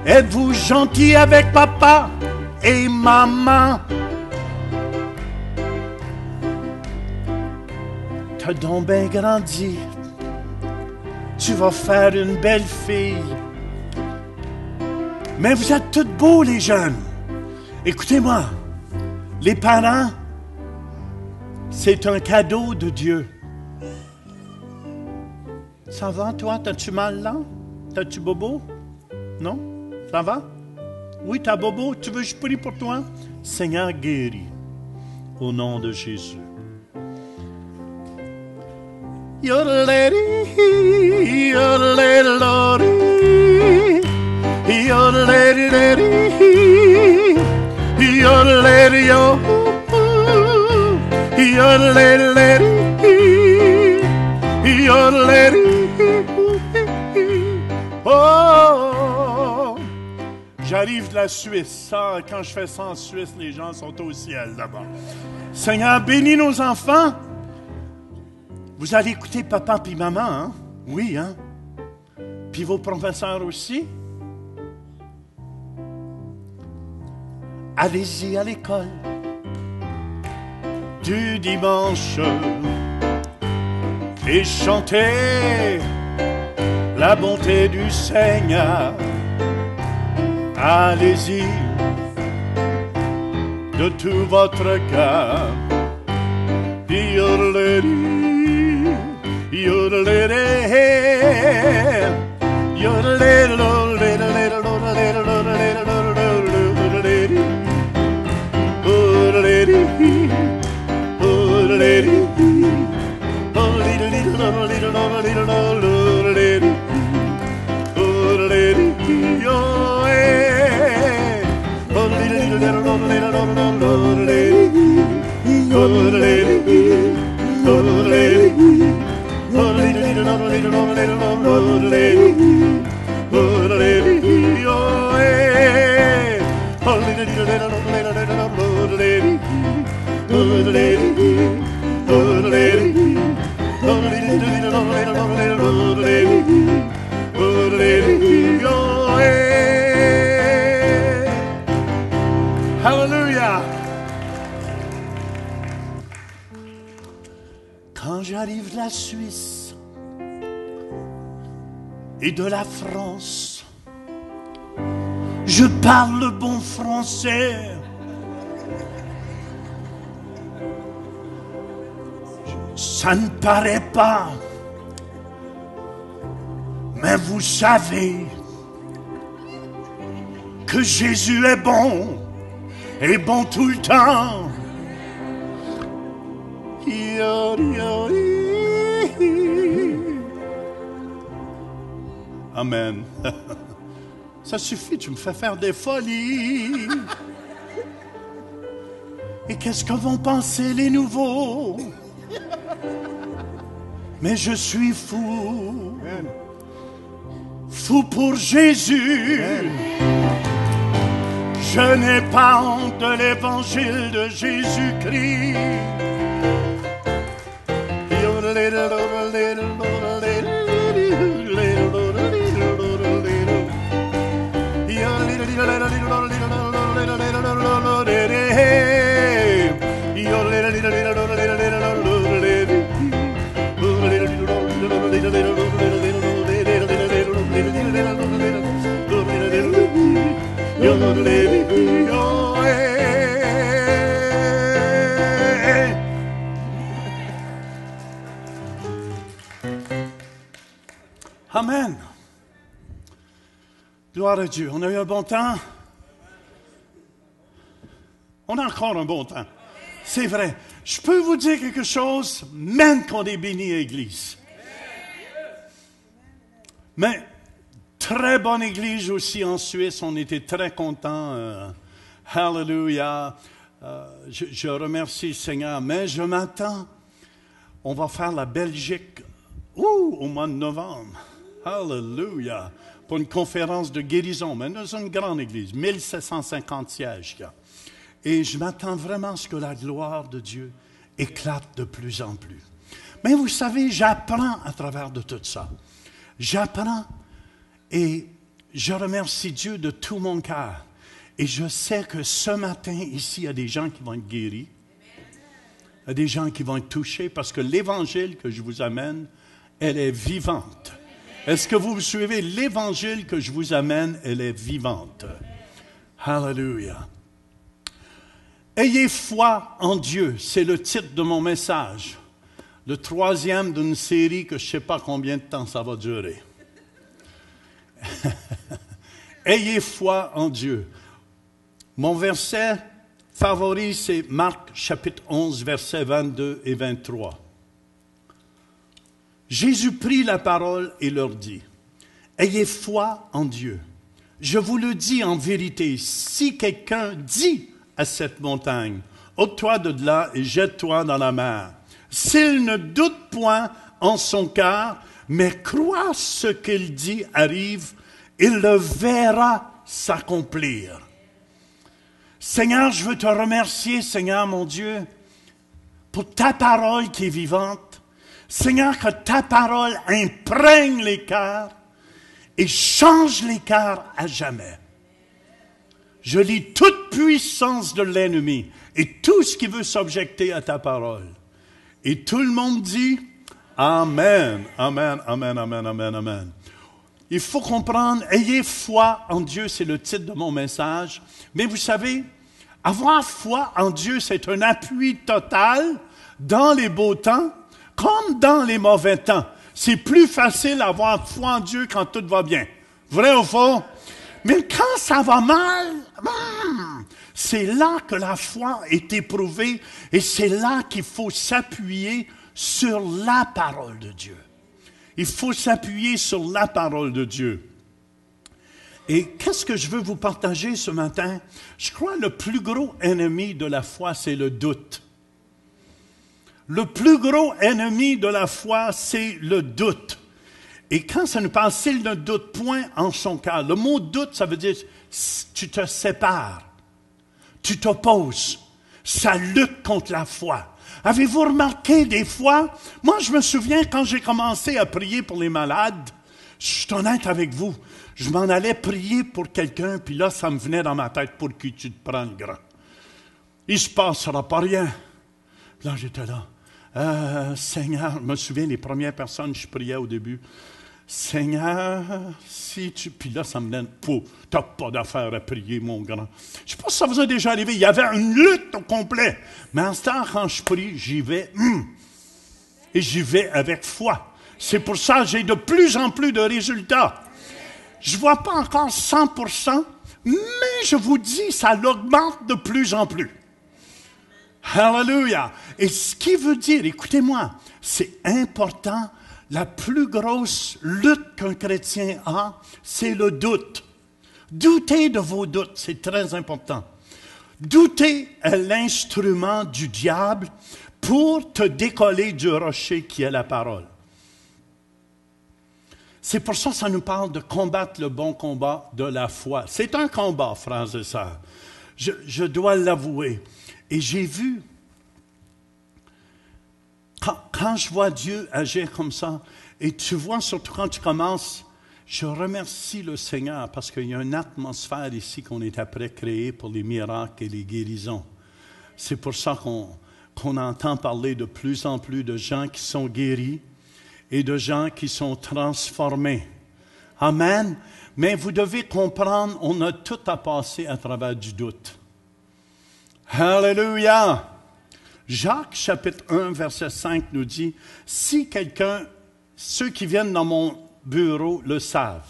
Speaker 3: Êtes-vous gentil avec papa et maman? T'as donc bien grandi. Tu vas faire une belle fille. Mais vous êtes tous beaux, les jeunes. Écoutez-moi. Les parents, c'est un cadeau de Dieu. Ça va, toi? T'as-tu mal là? T'as-tu bobo? Non? Ça va? Oui, t'as bobo. Tu veux que je prie pour toi? Seigneur, guéris. Au nom de Jésus. Yodelady, yodelady, yodelady, yodelady, yodelady. Oh, j'arrive de la Suisse. Ça, quand je fais ça en Suisse, les gens sont au ciel d'abord. Seigneur, bénis nos enfants. Vous allez écouter papa puis maman, hein? Oui, hein? Puis vos professeurs aussi. Allez-y à l'école du dimanche et chantez la bonté du Seigneur. Allez-y de tout votre cœur. Hallelujah. Quand j'arrive de la Suisse et de la France, je parle le bon français. Ça ne paraît pas, mais vous savez que Jésus est bon tout le temps. Amen. Ça suffit, tu me fais faire des folies. Et qu'est-ce que vont penser les nouveaux? Mais je suis fou. Amen. Fou pour Jésus. Amen. Je n'ai pas honte de l'évangile de Jésus-Christ. Amen. Gloire à Dieu. On a eu un bon temps. On a encore un bon temps. C'est vrai. Je peux vous dire quelque chose, même qu'on est béni à l'église. Mais, très bonne église aussi en Suisse. On était très contents. Hallelujah. Je remercie le Seigneur. Mais je m'attends. On va faire la Belgique au mois de novembre. Hallelujah. Pour une conférence de guérison. Mais dans une grande église. 1750 sièges. Et je m'attends vraiment à ce que la gloire de Dieu éclate de plus en plus. Mais vous savez, j'apprends à travers de tout ça. J'apprends et je remercie Dieu de tout mon cœur. Et je sais que ce matin, ici, il y a des gens qui vont être guéris. Il y a des gens qui vont être touchés parce que l'évangile que je vous amène, elle est vivante. Est-ce que vous suivez l'évangile que je vous amène, elle est vivante. Hallelujah. Ayez foi en Dieu, c'est le titre de mon message. le troisième d'une série que je ne sais pas combien de temps ça va durer. Ayez foi en Dieu. Mon verset favori, c'est Marc chapitre 11, versets 22 et 23. Jésus prit la parole et leur dit, « Ayez foi en Dieu. Je vous le dis en vérité, si quelqu'un dit à cette montagne, « ôte-toi de là et jette-toi dans la mer », s'il ne doute point en son cœur, mais croit ce qu'il dit arrive, il le verra s'accomplir. Seigneur, je veux te remercier, Seigneur mon Dieu, pour ta parole qui est vivante. Seigneur, que ta parole imprègne les cœurs et change les cœurs à jamais. Je lis toute puissance de l'ennemi et tout ce qui veut s'objecter à ta parole. Et tout le monde dit Amen, Amen, Amen, Amen, Amen, Amen. Il faut comprendre, ayez foi en Dieu, c'est le titre de mon message. Mais vous savez, avoir foi en Dieu, c'est un appui total dans les beaux temps comme dans les mauvais temps. C'est plus facile d'avoir foi en Dieu quand tout va bien. Vrai ou faux? Mais quand ça va mal, c'est là que la foi est éprouvée et c'est là qu'il faut s'appuyer sur la parole de Dieu. Il faut s'appuyer sur la parole de Dieu. Et qu'est-ce que je veux vous partager ce matin? Je crois que le plus gros ennemi de la foi, c'est le doute. Le plus gros ennemi de la foi, c'est le doute. Et quand ça nous parle, s'il ne doute point en son cœur, le mot doute, ça veut dire tu te sépares, tu t'opposes, ça lutte contre la foi. Avez-vous remarqué des fois, moi je me souviens quand j'ai commencé à prier pour les malades, je suis honnête avec vous, je m'en allais prier pour quelqu'un, puis là ça me venait dans ma tête, pour qui tu te prends le grand? Il ne se passera pas rien. Là j'étais là. Seigneur, je me souviens les premières personnes que je priais au début. Seigneur, si tu... Puis là, ça me donne... T'as pas d'affaire à prier, mon grand. Je ne sais pas si ça vous a déjà arrivé. Il y avait une lutte au complet. Mais en ce temps, quand je prie, j'y vais. Et j'y vais avec foi. C'est pour ça que j'ai de plus en plus de résultats. Je ne vois pas encore 100%, mais je vous dis, ça l'augmente de plus en plus. Hallelujah! Et ce qui veut dire, écoutez-moi, c'est important, la plus grosse lutte qu'un chrétien a, c'est le doute. Doutez de vos doutes, c'est très important. Douter est l'instrument du diable pour te décoller du rocher qui est la parole. C'est pour ça que ça nous parle de combattre le bon combat de la foi. C'est un combat, frères et sœurs. Je dois l'avouer. Et j'ai vu, quand je vois Dieu agir comme ça, et tu vois surtout quand tu commences, je remercie le Seigneur parce qu'il y a une atmosphère ici qu'on est après créée pour les miracles et les guérisons. C'est pour ça qu'on entend parler de plus en plus de gens qui sont guéris et de gens qui sont transformés. Amen. Mais vous devez comprendre, on a tout à passer à travers du doute. Alléluia! Jacques, chapitre 1, verset 5 nous dit, « Si quelqu'un, ceux qui viennent dans mon bureau le savent,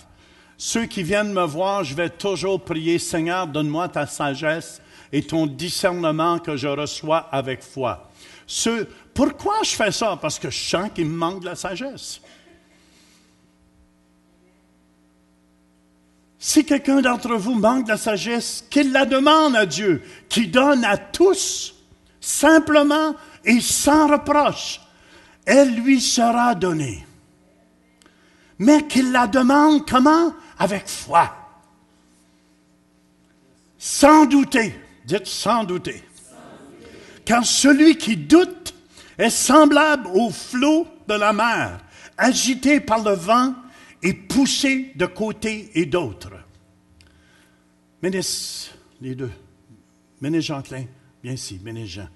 Speaker 3: ceux qui viennent me voir, je vais toujours prier, Seigneur, donne-moi ta sagesse et ton discernement que je reçois avec foi. » Pourquoi je fais ça? Parce que je sens qu'il me manque de la sagesse. Si quelqu'un d'entre vous manque de la sagesse, qu'il la demande à Dieu, qui donne à tous, simplement et sans reproche. Elle lui sera donnée. Mais qu'il la demande comment? Avec foi. Sans douter. Dites sans douter. Car celui qui doute est semblable au flot de la mer, agité par le vent et poussé de côté et d'autre. Ministre, les deux. Ministre Jean-Clain, viens ici, ministre Jean.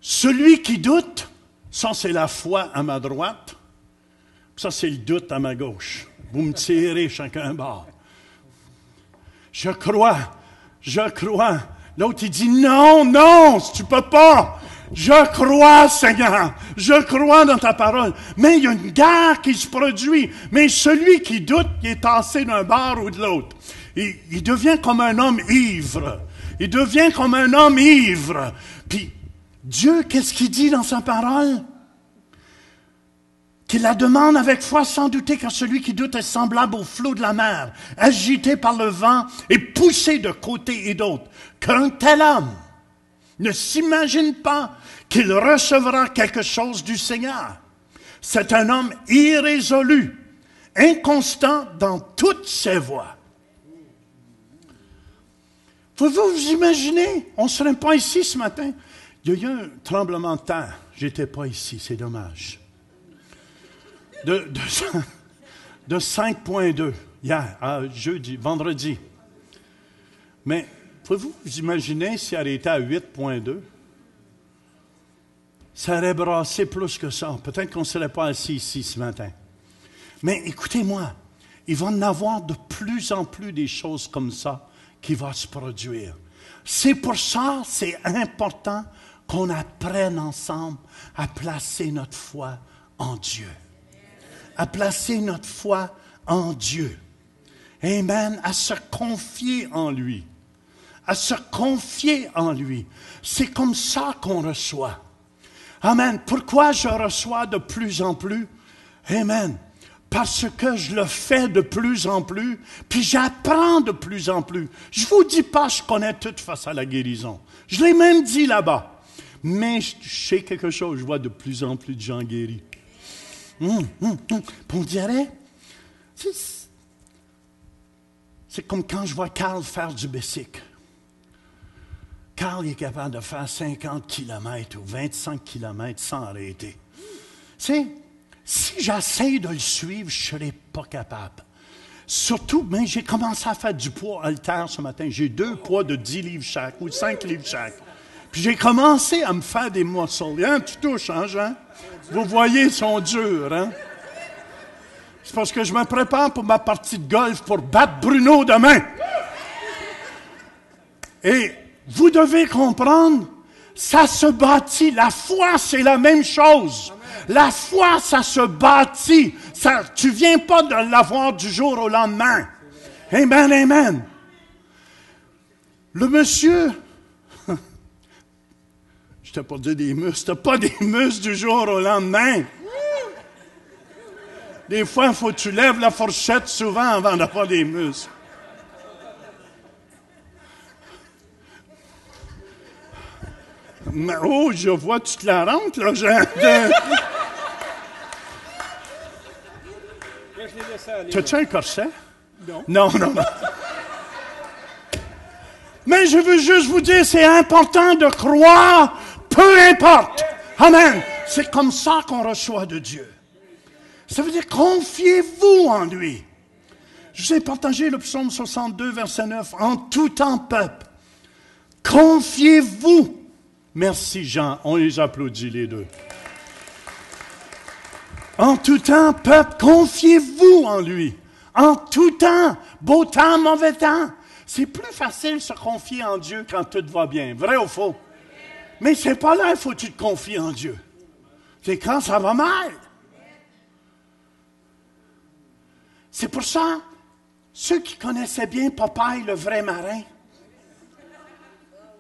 Speaker 3: Celui qui doute, ça c'est la foi à ma droite, ça c'est le doute à ma gauche. Vous me tirez chacun un bord. Je crois, L'autre, il dit, non, non, tu peux pas. Je crois, Seigneur. Je crois dans ta parole. Mais il y a une guerre qui se produit. Mais celui qui doute, il est tassé d'un bord ou de l'autre. Il devient comme un homme ivre. Il devient comme un homme ivre. Puis, Dieu, qu'est-ce qu'il dit dans sa parole? Qu'il la demande avec foi sans douter, car celui qui doute est semblable au flot de la mer, agité par le vent et poussé de côté et d'autre. Qu'un tel homme ne s'imagine pas qu'il recevra quelque chose du Seigneur. C'est un homme irrésolu, inconstant dans toutes ses voies. Pouvez-vous vous imaginer? On ne serait pas ici ce matin. Il y a eu un tremblement de terre. Je n'étais pas ici, c'est dommage. De 5,2 hier, vendredi. Mais pouvez-vous vous imaginer s'il avait été à 8,2? Ça aurait brassé plus que ça. Peut-être qu'on ne serait pas assis ici ce matin. Mais écoutez-moi, il va en avoir de plus en plus des choses comme ça qui vont se produire. C'est pour ça, c'est important qu'on apprenne ensemble à placer notre foi en Dieu. À placer notre foi en Dieu. Amen. À se confier en lui. À se confier en lui. C'est comme ça qu'on reçoit. Amen. Pourquoi je reçois de plus en plus? Amen. Parce que je le fais de plus en plus, puis j'apprends de plus en plus. Je vous dis pas, je connais tout face à la guérison. Je l'ai même dit là-bas. Mais je sais quelque chose, je vois de plus en plus de gens guéris. On dirait, c'est comme quand je vois Carl faire du bicycle. Carl est capable de faire 50 km ou 25 km sans arrêter. Tu sais, si j'essaie de le suivre, je ne serai pas capable. Surtout, mais j'ai commencé à faire du poids haltère ce matin. J'ai 2 poids de 10 livres chaque ou 5 livres chaque. Puis j'ai commencé à me faire des muscles. Hein, tu touches, hein, Jean? Vous voyez, ils sont durs, hein? C'est parce que je me prépare pour ma partie de golf pour battre Bruno demain. Et vous devez comprendre, ça se bâtit. La foi, c'est la même chose. La foi, ça se bâtit. Tu ne viens pas de l'avoir du jour au lendemain. Amen, amen. Le monsieur, je t'ai pas dit des muscles, tu n'as pas des muscles du jour au lendemain. Des fois, il faut que tu lèves la fourchette souvent avant d'avoir des muscles. Mais, oh, je vois, tu te la rentres, là, Jean. T'as-tu un corset? Non. Non. Mais je veux juste vous dire, c'est important de croire, peu importe. Amen. C'est comme ça qu'on reçoit de Dieu. Ça veut dire, confiez-vous en lui. Je vous ai partagé le psaume 62, verset 9. En tout temps, peuple, confiez-vous. Merci, Jean. On les applaudit, les deux. En tout temps, peuple, confiez-vous en lui. En tout temps, beau temps, mauvais temps. C'est plus facile de se confier en Dieu quand tout va bien. Vrai ou faux? Mais c'est pas là qu'il faut que tu te confies en Dieu. C'est quand ça va mal. C'est pour ça, ceux qui connaissaient bien Popeye, le vrai marin,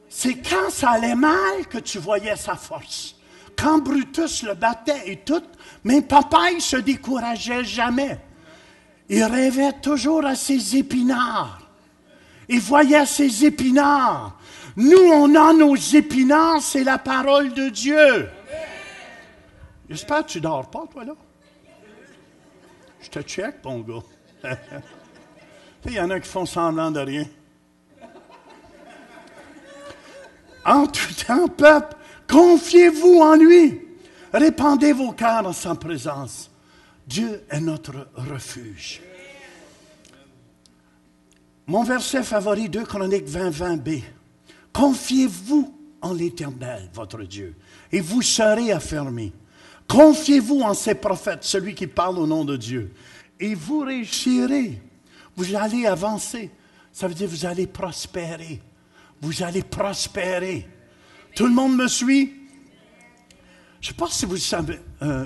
Speaker 3: c'est quand ça allait mal que tu voyais sa force. Quand Brutus le battait et tout, mais Popeye se décourageait jamais. Il rêvait toujours à ses épinards. Il voyait ses épinards. Nous, on a nos épinards, c'est la parole de Dieu. J'espère que tu ne dors pas, toi, là. Je te check, mon gars. Il y en a qui font semblant de rien. En tout temps, peuple, confiez-vous en lui. Répandez vos cœurs en sa présence. Dieu est notre refuge. Mon verset favori, 2 Chroniques 20:20b. Confiez-vous en l'Éternel, votre Dieu, et vous serez affermis. Confiez-vous en ses prophètes, celui qui parle au nom de Dieu, et vous réussirez. Vous allez avancer. Ça veut dire que vous allez prospérer. vous allez prospérer. Tout le monde me suit? Je ne sais pas si vous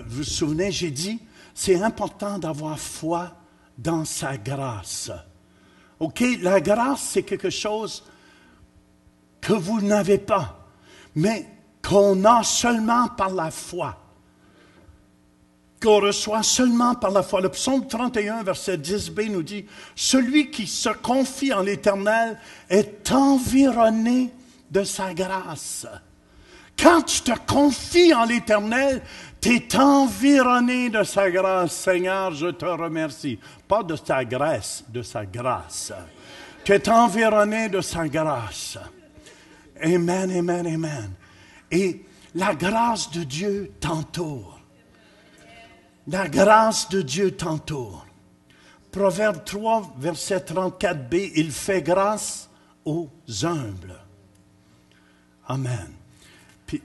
Speaker 3: vous souvenez, j'ai dit, c'est important d'avoir foi dans sa grâce. OK? La grâce, c'est quelque chose que vous n'avez pas, mais qu'on a seulement par la foi. Qu'on reçoit seulement par la foi. Le psaume 31, verset 10b nous dit, « Celui qui se confie en l'Éternel est environné de sa grâce. » Quand tu te confies en l'Éternel, tu es environné de sa grâce. Seigneur, je te remercie. Pas de sa grâce, de sa grâce. Tu es environné de sa grâce. Amen, amen, amen. Et la grâce de Dieu t'entoure. La grâce de Dieu t'entoure. Proverbe 3, verset 34b, il fait grâce aux humbles. Amen. Puis,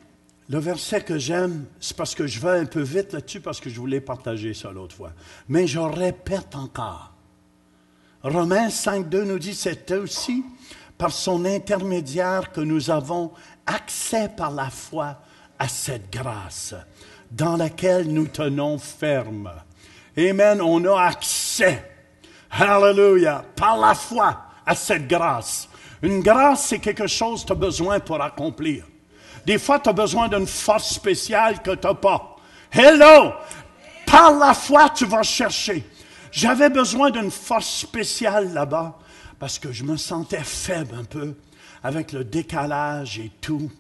Speaker 3: le verset que j'aime, c'est parce que je vais un peu vite là-dessus, parce que je voulais partager ça l'autre fois. Mais je répète encore. Romains 5.2 nous dit, c'est aussi par son intermédiaire que nous avons accès par la foi à cette grâce, dans laquelle nous tenons ferme. Amen, on a accès, hallelujah, par la foi à cette grâce. Une grâce, c'est quelque chose que tu as besoin pour accomplir. Des fois, tu as besoin d'une force spéciale que tu n'as pas. Hello! Par la foi, tu vas chercher. J'avais besoin d'une force spéciale là-bas parce que je me sentais faible un peu avec le décalage et tout.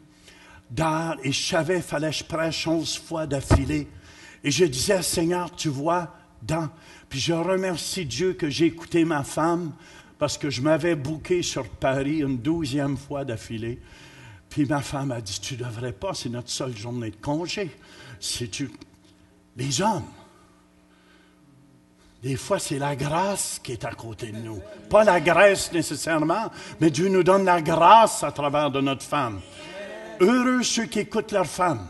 Speaker 3: Et je savais qu'il fallait que je prêche 11 fois d'affilée. Et je disais, Seigneur, tu vois, Puis je remercie Dieu que j'ai écouté ma femme parce que je m'avais booké sur Paris une 12e fois d'affilée. Puis ma femme a dit, tu ne devrais pas, c'est notre seule journée de congé. Les hommes, des fois, c'est la grâce qui est à côté de nous. Pas la graisse nécessairement, mais Dieu nous donne la grâce à travers de notre femme. Heureux ceux qui écoutent leur femme.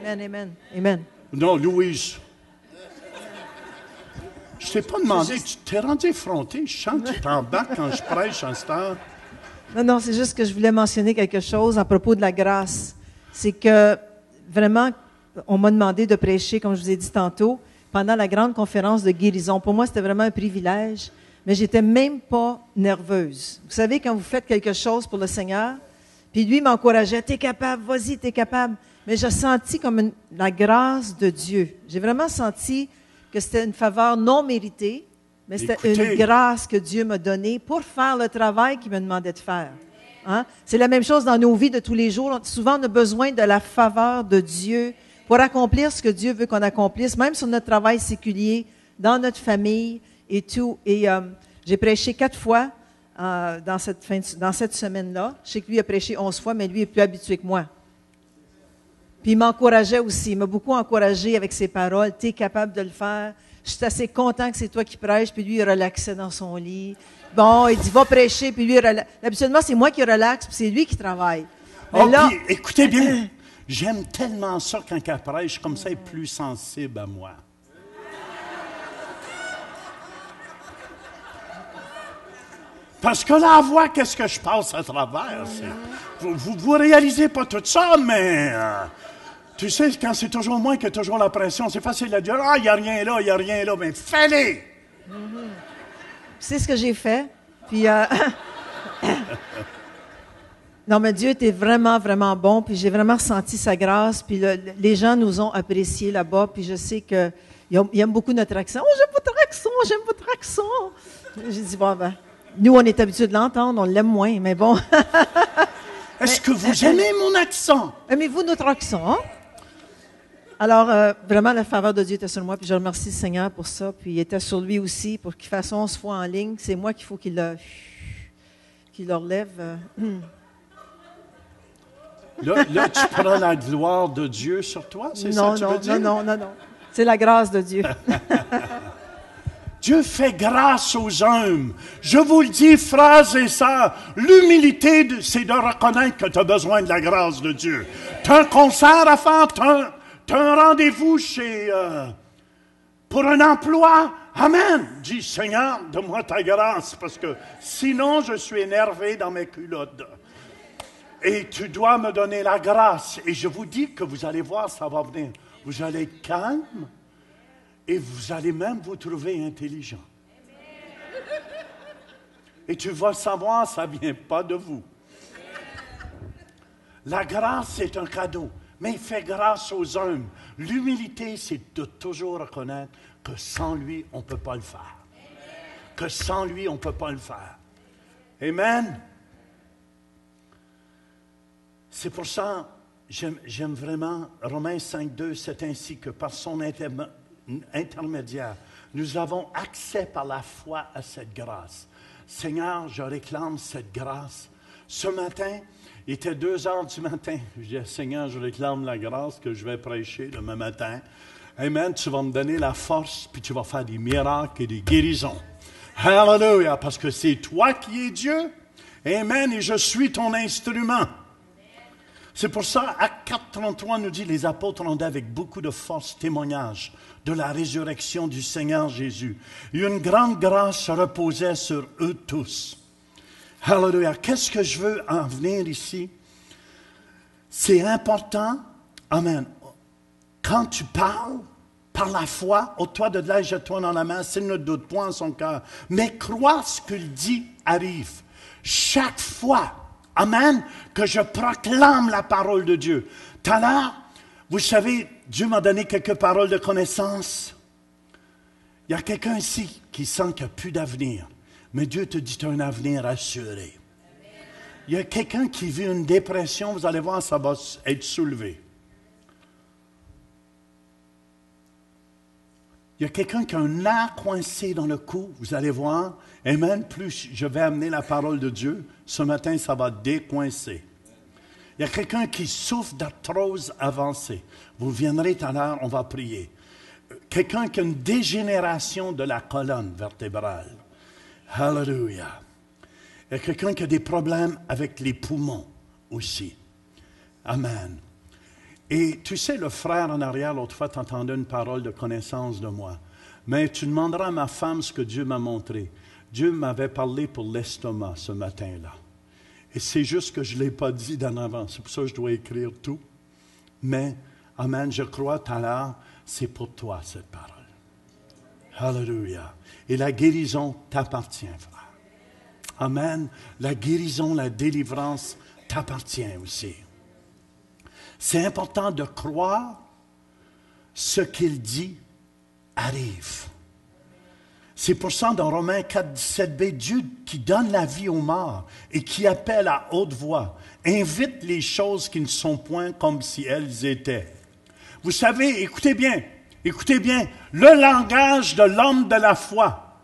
Speaker 2: Amen, amen, amen.
Speaker 3: Non, Louise. Je ne t'ai pas demandé, tu t'es rendu effronté. Je sens que tu t'embarques quand je prêche en ce temps.
Speaker 2: Non, c'est juste que je voulais mentionner quelque chose à propos de la grâce. C'est que, vraiment, on m'a demandé de prêcher, comme je vous ai dit tantôt, pendant la grande conférence de guérison. Pour moi, c'était vraiment un privilège, mais j'étais même pas nerveuse. Vous savez, quand vous faites quelque chose pour le Seigneur, puis lui m'encourageait, « T'es capable, vas-y, t'es capable. » Mais j'ai senti comme la grâce de Dieu. J'ai vraiment senti que c'était une faveur non méritée, mais c'était une grâce que Dieu m'a donnée pour faire le travail qu'il me demandait de faire. Hein? C'est la même chose dans nos vies de tous les jours. Souvent, on a besoin de la faveur de Dieu pour accomplir ce que Dieu veut qu'on accomplisse, même sur notre travail séculier, dans notre famille et tout. Et j'ai prêché 4 fois dans cette semaine-là. Je sais que lui a prêché 11 fois, mais lui est plus habitué que moi. Puis il m'encourageait aussi, il m'a beaucoup encouragé avec ses paroles. « Tu es capable de le faire. Je suis assez content que c'est toi qui prêches. » Puis lui, il relaxait dans son lit. Bon, il dit « Va prêcher. » Puis lui, habituellement, c'est moi qui relaxe, puis c'est lui qui travaille. Mais là,
Speaker 3: puis, écoutez bien, j'aime tellement ça quand elle prêche, comme ça, elle est plus sensible à moi. Parce que là, elle voit qu'est-ce que je passe à travers. Vous réalisez pas tout ça, mais tu sais, quand c'est toujours moi qui ai toujours la pression, c'est facile de dire « Ah, il n'y a rien là, il n'y a rien là. » Mais fais-les!
Speaker 2: C'est ce que j'ai fait. Puis, non, mais Dieu était vraiment, vraiment bon. Puis j'ai vraiment ressenti sa grâce. Puis les gens nous ont appréciés là-bas. Puis je sais qu'ils aiment beaucoup notre accent. « Oh, j'aime votre accent, j'aime votre accent. » J'ai dit « Bon, ben, nous, on est habitués de l'entendre, on l'aime moins, mais bon. »
Speaker 3: Est-ce que vous aimez mon accent?
Speaker 2: Aimez-vous notre accent? Hein? Alors, vraiment, la faveur de Dieu était sur moi, puis je remercie le Seigneur pour ça. Puis il était sur lui aussi, pour qu'il fasse 11 fois en ligne. C'est moi qu'il faut qu'il le relève.
Speaker 3: Là, tu prends la gloire de Dieu sur toi, c'est ça que tu veux dire?
Speaker 2: Non. C'est la grâce de Dieu.
Speaker 3: Dieu fait grâce aux hommes. Je vous le dis, frères et sœurs, l'humilité, c'est de reconnaître que tu as besoin de la grâce de Dieu. Tu as un concert à faire, tu as un rendez-vous pour un emploi. Amen. Dis, Seigneur, donne-moi ta grâce, parce que sinon, je suis énervé dans mes culottes. Et tu dois me donner la grâce. Et je vous dis que vous allez voir, ça va venir. Vous allez être calme et vous allez même vous trouver intelligent. Et tu vas savoir, ça ne vient pas de vous. La grâce, c'est un cadeau. Mais il fait grâce aux hommes. L'humilité, c'est de toujours reconnaître que sans lui, on ne peut pas le faire. Que sans lui, on ne peut pas le faire. Amen. C'est pour ça, j'aime vraiment Romains 5.2, c'est ainsi que par son intermédiaire, nous avons accès par la foi à cette grâce. Seigneur, je réclame cette grâce. Ce matin, il était 2 heures du matin. Je dis, Seigneur, je réclame la grâce que je vais prêcher demain matin. Amen, tu vas me donner la force, puis tu vas faire des miracles et des guérisons. Hallelujah, parce que c'est toi qui es Dieu. Amen, et je suis ton instrument. C'est pour ça, Actes 4.33 nous dit, les apôtres rendaient avec beaucoup de force témoignage de la résurrection du Seigneur Jésus. Et une grande grâce reposait sur eux tous. Hallelujah. Qu'est-ce que je veux en venir ici? C'est important, amen, quand tu parles, par la foi, ôte-toi de là et jette-toi dans la main, s'il ne doute point en son cœur. Mais crois ce qu'il dit arrive. Chaque fois, amen, que je proclame la parole de Dieu. Tout à l'heure, vous savez, Dieu m'a donné quelques paroles de connaissance. Il y a quelqu'un ici qui sent qu'il n'y a plus d'avenir. Mais Dieu te dit, tu as un avenir assuré. Il y a quelqu'un qui vit une dépression, vous allez voir, ça va être soulevé. Il y a quelqu'un qui a un nerf coincé dans le cou, vous allez voir. Amen, plus je vais amener la parole de Dieu, ce matin, ça va décoincer. Il y a quelqu'un qui souffre d'arthrose avancée. Vous viendrez tout à l'heure, on va prier. Quelqu'un qui a une dégénération de la colonne vertébrale. Hallelujah. Il y a quelqu'un qui a des problèmes avec les poumons aussi. Amen. Et tu sais, le frère en arrière, l'autre fois, t'entendais une parole de connaissance de moi. Mais tu demanderas à ma femme ce que Dieu m'a montré. Dieu m'avait parlé pour l'estomac ce matin-là. Et c'est juste que je ne l'ai pas dit d'en avant. C'est pour ça que je dois écrire tout. Mais, amen, je crois tout à l'heure, c'est pour toi cette parole. Hallelujah. Et la guérison t'appartient, frère. Amen. La guérison, la délivrance t'appartient aussi. C'est important de croire ce qu'il dit arrive. C'est pour ça, dans Romains 4, 17b, Dieu qui donne la vie aux morts et qui appelle à haute voix, invite les choses qui ne sont point comme si elles étaient. Vous savez, écoutez bien, le langage de l'homme de la foi.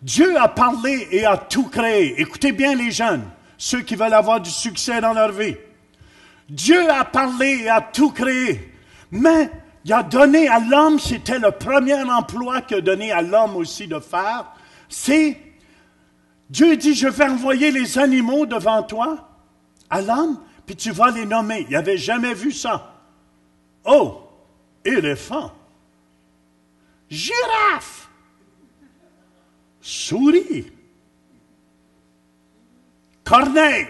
Speaker 3: Dieu a parlé et a tout créé. Écoutez bien les jeunes, ceux qui veulent avoir du succès dans leur vie. Dieu a parlé et a tout créé, mais il a donné à l'homme, c'était le premier emploi qu'il a donné à l'homme aussi de faire, c'est, Dieu dit, je vais envoyer les animaux devant toi, à l'homme, puis tu vas les nommer. Il n'avait jamais vu ça. Oh, éléphant, girafe, souris, corneille,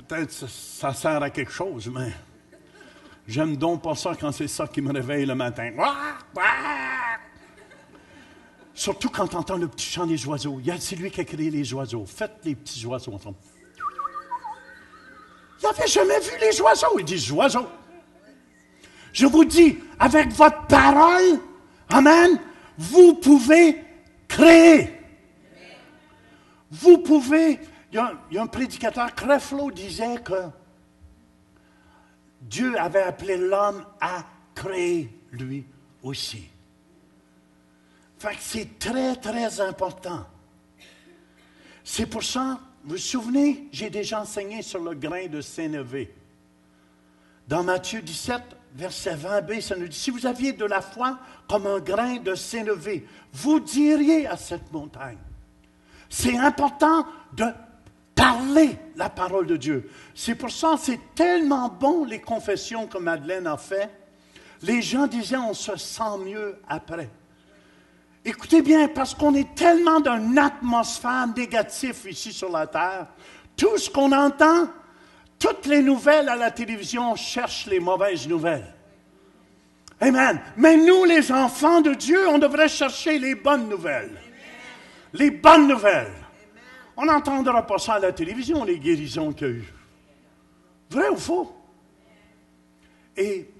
Speaker 3: peut-être ça sert à quelque chose, mais j'aime donc pas ça quand c'est ça qui me réveille le matin. Surtout quand tu entends le petit chant des oiseaux. C'est lui qui a créé les oiseaux. Faites les petits oiseaux ensemble. Il n'avait jamais vu les oiseaux. Il dit oiseaux. Je vous dis, avec votre parole, amen, vous pouvez créer. Vous pouvez. Il y a un prédicateur, Creflo, disait que Dieu avait appelé l'homme à créer lui aussi. Fait que c'est très, très important. C'est pour ça, vous vous souvenez, j'ai déjà enseigné sur le grain de sénévé. Dans Matthieu 17, verset 20b, ça nous dit, si vous aviez de la foi comme un grain de sénévé, vous diriez à cette montagne. C'est important de parler la parole de Dieu. C'est pour ça que c'est tellement bon les confessions que Madeleine a fait. Les gens disaient, on se sent mieux après. Écoutez bien, parce qu'on est tellement dans une atmosphère négative ici sur la terre, Tout ce qu'on entend, toutes les nouvelles à la télévision cherchent les mauvaises nouvelles. Amen. Mais nous, les enfants de Dieu, on devrait chercher les bonnes nouvelles. Les bonnes nouvelles. On n'entendra pas ça à la télévision, les guérisons qu'il y a eu. Vrai ou faux? Et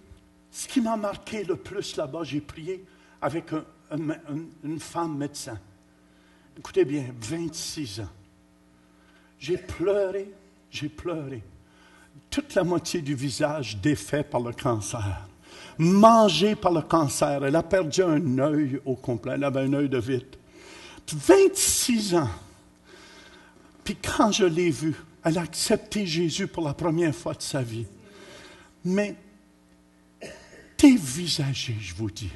Speaker 3: ce qui m'a marqué le plus là-bas, j'ai prié avec une femme médecin. Écoutez bien, 26 ans. J'ai pleuré. Toute la moitié du visage défait par le cancer. Mangé par le cancer. Elle a perdu un œil au complet. Elle avait un œil de vitre. 26 ans. Puis quand je l'ai vue, elle a accepté Jésus pour la première fois de sa vie. Mais dévisagé, je vous dis.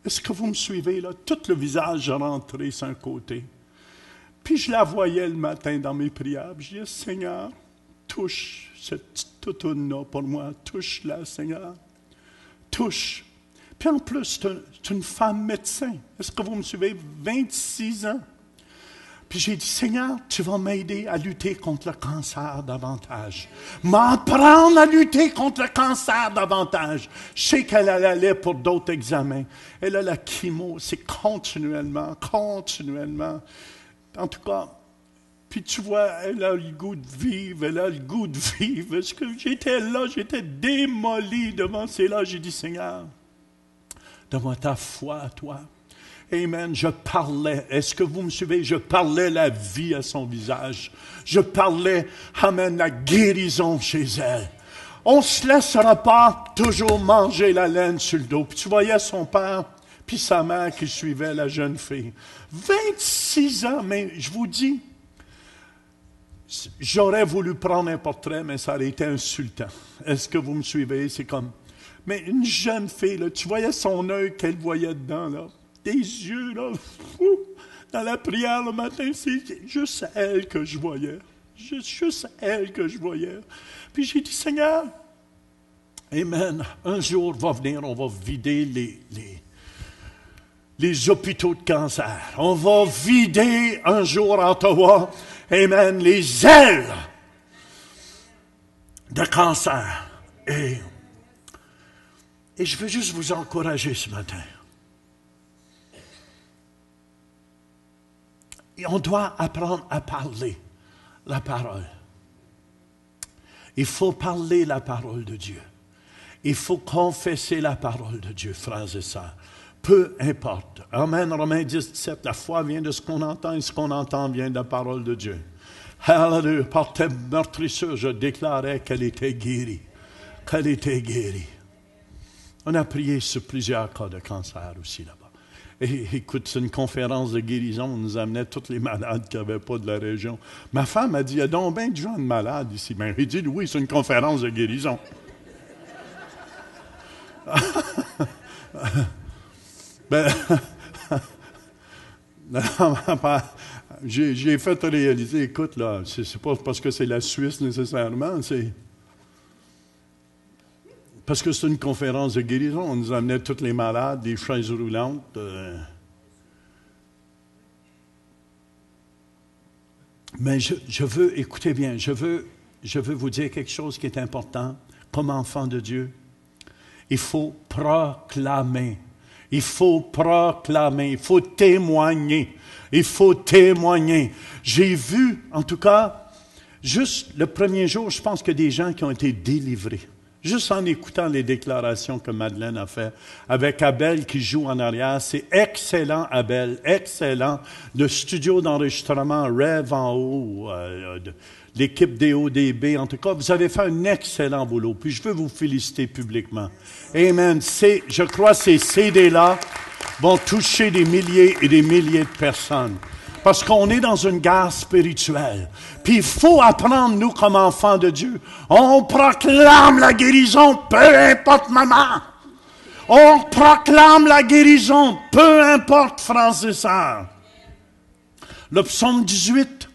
Speaker 3: Est-ce que vous me suivez là? Tout le visage rentré sur un côté. Puis je la voyais le matin dans mes prières. Je disais, Seigneur, touche cette petite toutoune-là pour moi. Touche-la, Seigneur. Touche. Puis en plus, c'est une femme médecin. Est-ce que vous me suivez? 26 ans. Puis j'ai dit, Seigneur, tu vas m'aider à lutter contre le cancer davantage. M'apprendre à lutter contre le cancer davantage. Je sais qu'elle allait pour d'autres examens. Elle a la chimo, c'est continuellement. En tout cas, puis tu vois, elle a le goût de vivre, Est-ce que j'étais là, j'étais démoli devant cela. J'ai dit, Seigneur, donne-moi ta foi à toi. Amen. Je parlais. Est-ce que vous me suivez? Je parlais la vie à son visage. Je parlais, amen, la guérison chez elle. On ne se laissera pas toujours manger la laine sur le dos. Puis tu voyais son père, puis sa mère qui suivait la jeune fille. 26 ans, mais je vous dis, j'aurais voulu prendre un portrait, mais ça aurait été insultant. Est-ce que vous me suivez? C'est comme... Mais une jeune fille, là, tu voyais son œil qu'elle voyait dedans, là. Des yeux, là, fou. Dans la prière le matin, c'est juste elle que je voyais. Juste elle que je voyais. Puis j'ai dit, Seigneur, amen, un jour va venir, on va vider les hôpitaux de cancer. On va vider un jour à Ottawa, amen, les ailes de cancer. Et je veux juste vous encourager ce matin. Et on doit apprendre à parler la parole. Il faut parler la parole de Dieu. Il faut confesser la parole de Dieu, frères et sœurs. Peu importe. Amen. Romains 10, 17. La foi vient de ce qu'on entend et ce qu'on entend vient de la parole de Dieu. Alléluia. Par tes meurtrissures, je déclarais qu'elle était guérie. Qu'elle était guérie. On a prié sur plusieurs cas de cancer aussi là-bas. Et écoute, c'est une conférence de guérison. On nous amenait tous les malades qui n'avaient pas de la région. Ma femme a dit, il y a donc bien de gens de malades ici. Ben, j'ai dit, oui, c'est une conférence de guérison. J'ai fait réaliser, écoute, là, c'est pas parce que c'est la Suisse nécessairement, c'est... Parce que c'est une conférence de guérison. On nous amenait tous les malades, des chaises roulantes. Mais je veux, écoutez bien, je veux vous dire quelque chose qui est important. Comme enfant de Dieu, il faut proclamer. Il faut proclamer. Il faut témoigner. Il faut témoigner. J'ai vu, en tout cas, juste le premier jour, je pense que des gens qui ont été délivrés. Juste en écoutant les déclarations que Madeleine a faites, avec Abel qui joue en arrière, c'est excellent, Abel, excellent. Le studio d'enregistrement Rêve en haut, l'équipe DODB, en tout cas, vous avez fait un excellent boulot. Puis je veux vous féliciter publiquement. Amen. Je crois que ces CD-là vont toucher des milliers et des milliers de personnes. Parce qu'on est dans une guerre spirituelle. Puis il faut apprendre, nous, comme enfants de Dieu. On proclame la guérison, peu importe maman. On proclame la guérison, peu importe, frères et sœurs. Le psaume 18,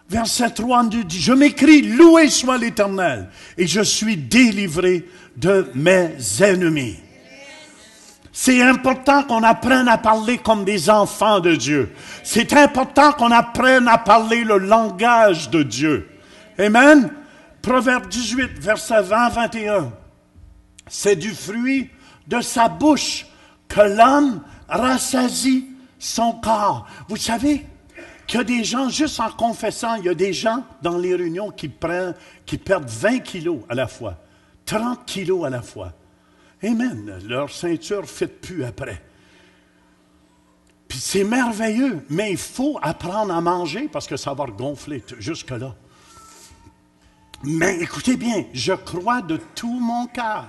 Speaker 3: verset 3 dit, « Je m'écris, loué soit l'Éternel, et je suis délivré de mes ennemis. » C'est important qu'on apprenne à parler comme des enfants de Dieu. C'est important qu'on apprenne à parler le langage de Dieu. Amen. Proverbe 18, verset 20-21. C'est du fruit de sa bouche que l'homme rassasie son corps. Vous savez qu'il y a des gens, juste en confessant, il y a des gens dans les réunions qui perdent 20 kilos à la fois, 30 kilos à la fois. Amen. Leur ceinture ne fit plus après. Puis c'est merveilleux, mais il faut apprendre à manger parce que ça va gonfler jusque-là. Mais écoutez bien, je crois de tout mon cœur.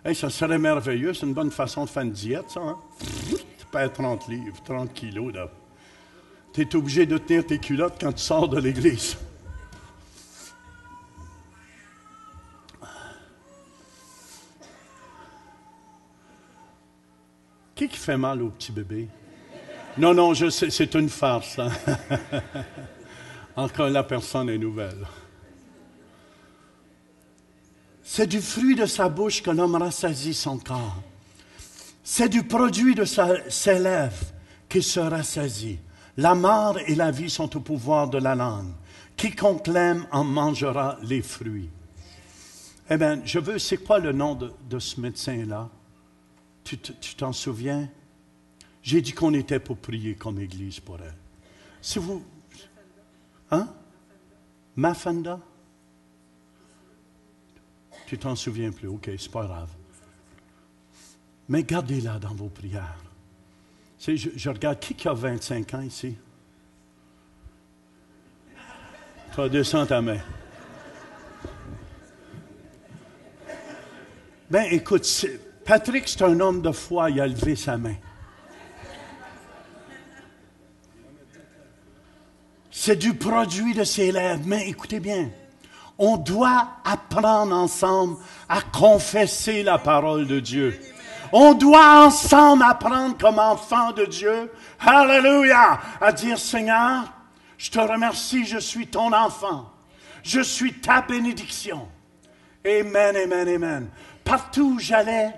Speaker 3: Hey, ça serait merveilleux, c'est une bonne façon de faire une diète, ça. Hein? Tu perds 30 livres, 30 kilos, là. Tu es obligé de tenir tes culottes quand tu sors de l'église. Qui fait mal au petit bébé? Non, je sais, c'est une farce. Hein? Encore la personne est nouvelle. C'est du fruit de sa bouche que l'homme rassasie son corps. C'est du produit de ses lèvres qu'il se rassasie. La mort et la vie sont au pouvoir de la langue. Quiconque l'aime en mangera les fruits. Eh bien, c'est quoi le nom de ce médecin-là? Tu t'en souviens? J'ai dit qu'on était pour prier comme Église pour elle. Si vous... Hein? Mafanda? Tu t'en souviens plus? OK, c'est pas grave. Mais gardez-la dans vos prières. Je regarde, qui a 25 ans ici? Toi, descends ta main. Ben, écoute, Patrick, c'est un homme de foi, il a levé sa main. C'est du produit de ses lèvres. Mais écoutez bien, on doit apprendre ensemble à confesser la parole de Dieu. On doit ensemble apprendre comme enfants de Dieu, alléluia, à dire, Seigneur, je te remercie, je suis ton enfant. Je suis ta bénédiction. Amen, amen, amen. Partout où j'allais,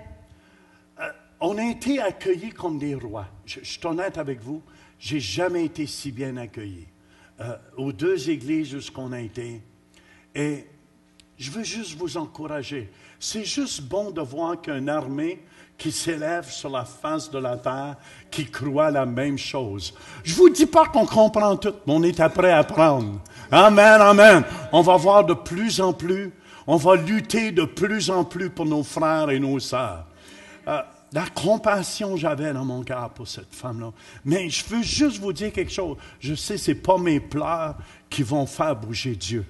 Speaker 3: on a été accueillis comme des rois. Je suis honnête avec vous, j'ai jamais été si bien accueilli. Aux deux églises où on a été. Et je veux juste vous encourager. C'est juste bon de voir qu'une armée qui s'élève sur la face de la terre, qui croit la même chose. Je ne vous dis pas qu'on comprend tout, mais on est prêt à apprendre. Amen, amen. On va voir de plus en plus, on va lutter de plus en plus pour nos frères et nos sœurs. La compassion j'avais dans mon cœur pour cette femme-là. Mais je veux juste vous dire quelque chose. Je sais, ce n'est pas mes pleurs qui vont faire bouger Dieu.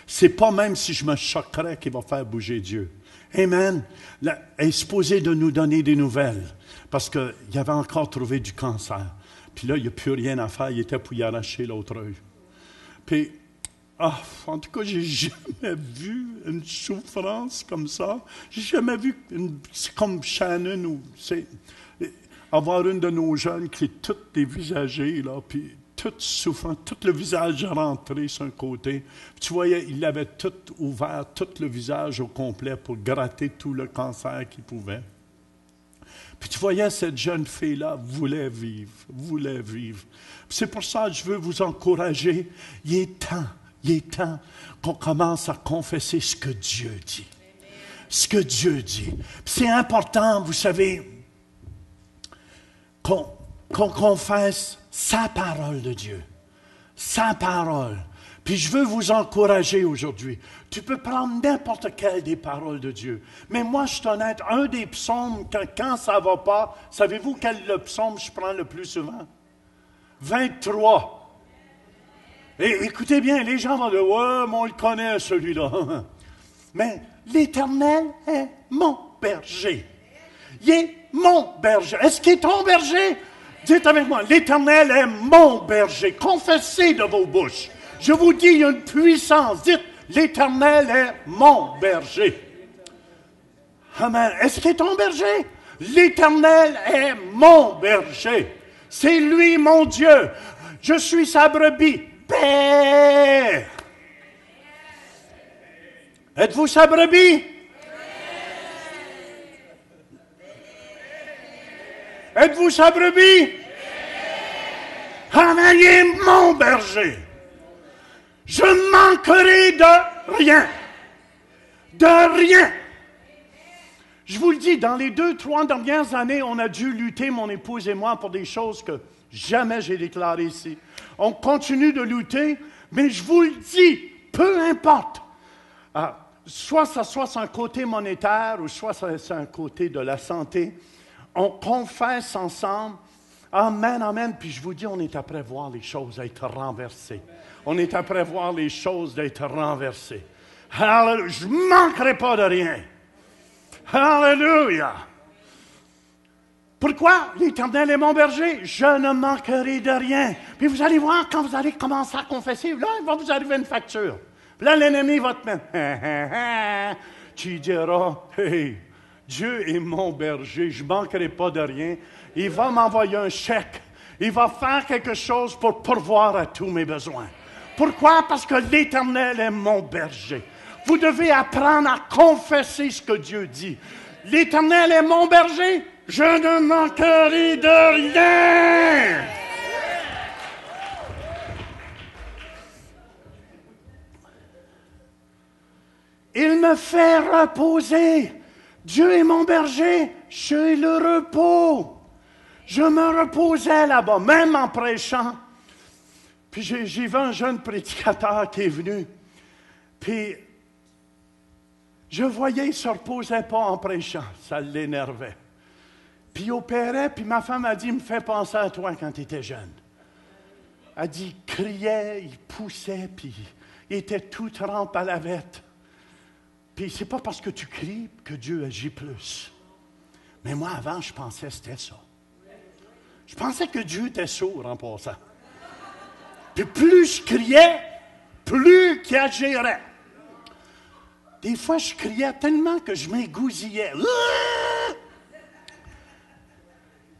Speaker 3: Ce n'est pas même si je me choquerais qui va faire bouger Dieu. Amen. Elle est supposée de nous donner des nouvelles. Parce qu'il avait encore trouvé du cancer. Puis là, il n'y a plus rien à faire. Il était pour y arracher l'autre œil. Puis, en tout cas, j'ai jamais vu une souffrance comme ça. J'ai jamais vu, c'est comme Shannon, ou avoir une de nos jeunes qui est toute dévisagée, là, puis toute souffrant, tout le visage rentré sur un côté. Puis tu voyais, il avait tout ouvert, tout le visage au complet pour gratter tout le cancer qu'il pouvait. Puis tu voyais, cette jeune fille-là voulait vivre. Puis c'est pour ça que je veux vous encourager. Il est temps qu'on commence à confesser ce que Dieu dit. Ce que Dieu dit. Puis c'est important, vous savez, qu'on confesse sa parole de Dieu. Sa parole. Puis je veux vous encourager aujourd'hui. Tu peux prendre n'importe quelle des paroles de Dieu. Mais moi, je suis honnête, un des psaumes, quand ça ne va pas, savez-vous quel le psaume je prends le plus souvent? 23. Et écoutez bien, les gens vont dire, ouais, mais on le connaît celui-là. Mais l'Éternel est mon berger. Il est mon berger. Est-ce qu'il est ton berger? Dites avec moi, l'Éternel est mon berger. Confessez de vos bouches. Je vous dis, il y a une puissance. Dites, l'Éternel est mon berger. Amen. Est-ce qu'il est ton berger? L'Éternel est mon berger. C'est lui mon Dieu. Je suis sa brebis. Paix. Êtes-vous sa brebis? Êtes-vous sa brebis? Amen, il est mon berger. Je manquerai de rien. De rien. Je vous le dis, dans les 2-3 dernières années, on a dû lutter, mon épouse et moi, pour des choses que jamais j'ai déclarées ici. On continue de lutter, mais je vous le dis, peu importe. Soit ça soit sur un côté monétaire ou soit ça soit un côté de la santé, on confesse ensemble. Amen, amen. Puis je vous dis, on est après voir les choses être renversées. On est après voir les choses d'être renversées. Hallelujah. Je ne manquerai pas de rien. Hallelujah. Pourquoi? L'Éternel est mon berger. Je ne manquerai de rien. Puis vous allez voir, quand vous allez commencer à confesser, là, il va vous arriver une facture. Puis là, l'ennemi va te mettre. Tu diras, hey, Dieu est mon berger, je ne manquerai pas de rien. Il va m'envoyer un chèque. Il va faire quelque chose pour pourvoir à tous mes besoins. Pourquoi? Parce que l'Éternel est mon berger. Vous devez apprendre à confesser ce que Dieu dit. L'Éternel est mon berger, je ne manquerai de rien. Il me fait reposer. Dieu est mon berger, j'ai le repos. Je me reposais là-bas, même en prêchant. Puis j'ai vu un jeune prédicateur qui est venu. Puis je voyais, il ne se reposait pas en prêchant. Ça l'énervait. Puis il opérait, puis ma femme a dit, il me fait penser à toi quand tu étais jeune. Elle a dit, il criait, il poussait, puis il était tout trempé à la vête. Puis c'est pas parce que tu cries que Dieu agit plus. Mais moi, avant, je pensais que c'était ça. Je pensais que Dieu était sourd en passant. Puis plus je criais, plus qu'il agirait. Des fois, je criais tellement que je m'égousillais.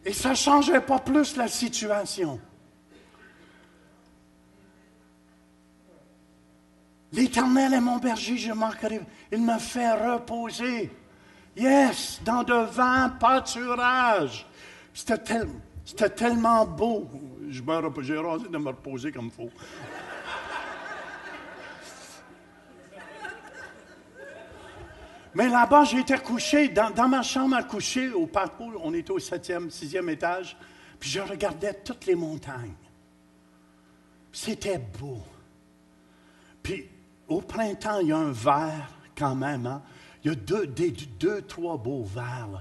Speaker 3: Et ça ne changeait pas plus la situation. L'Éternel est mon berger, je manquerai. Il me fait reposer. Yes, dans de vains pâturages. C'était tellement beau. J'ai rasé de me reposer comme il faut. Mais là-bas, j'étais couché, dans ma chambre à coucher, au parcours, on était au 7e, 6e étage, puis je regardais toutes les montagnes. C'était beau. Puis, au printemps, il y a un vert, quand même, hein? Il y a 2-3 beaux vers, là.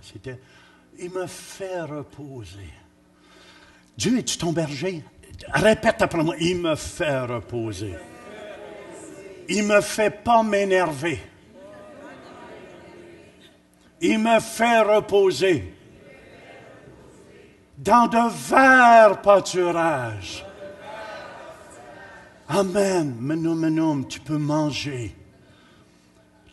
Speaker 3: Il me fait reposer. Dieu, es-tu ton berger? Répète après moi. Il me fait reposer. Il ne me fait pas m'énerver. Il me fait reposer. Dans de verts pâturages. Amen. Menum, tu peux manger.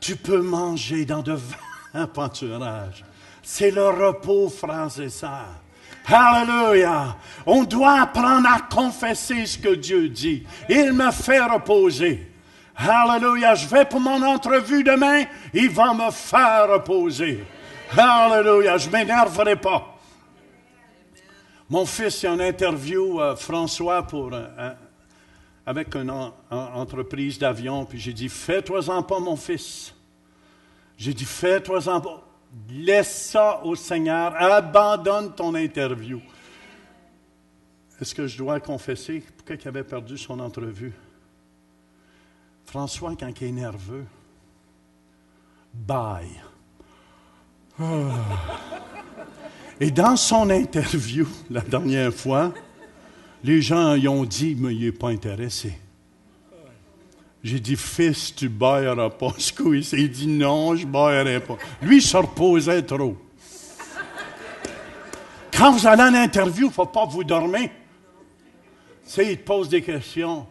Speaker 3: Tu peux manger dans de verts pâturages. C'est le repos, frères et sœurs. Alléluia! On doit apprendre à confesser ce que Dieu dit. Il me fait reposer. Alléluia! Je vais pour mon entrevue demain. Il va me faire reposer. Alléluia! Je ne m'énerverai pas. Mon fils, il y a une interview, François, avec une entreprise d'avion. Puis j'ai dit, fais-toi-en pas, mon fils. J'ai dit, fais-toi-en pas. Laisse ça au Seigneur. Abandonne ton interview. Est-ce que je dois confesser pourquoi il avait perdu son entrevue? François, quand il est nerveux, bye. Et dans son interview, la dernière fois, les gens y ont dit, mais il n'est pas intéressé. J'ai dit, fils, tu ne bailleras pas. Il s'est dit, non, je ne baillerai pas. Lui, il se reposait trop. Quand vous allez en interview, il ne faut pas vous dormir. Tu sais, il te pose des questions.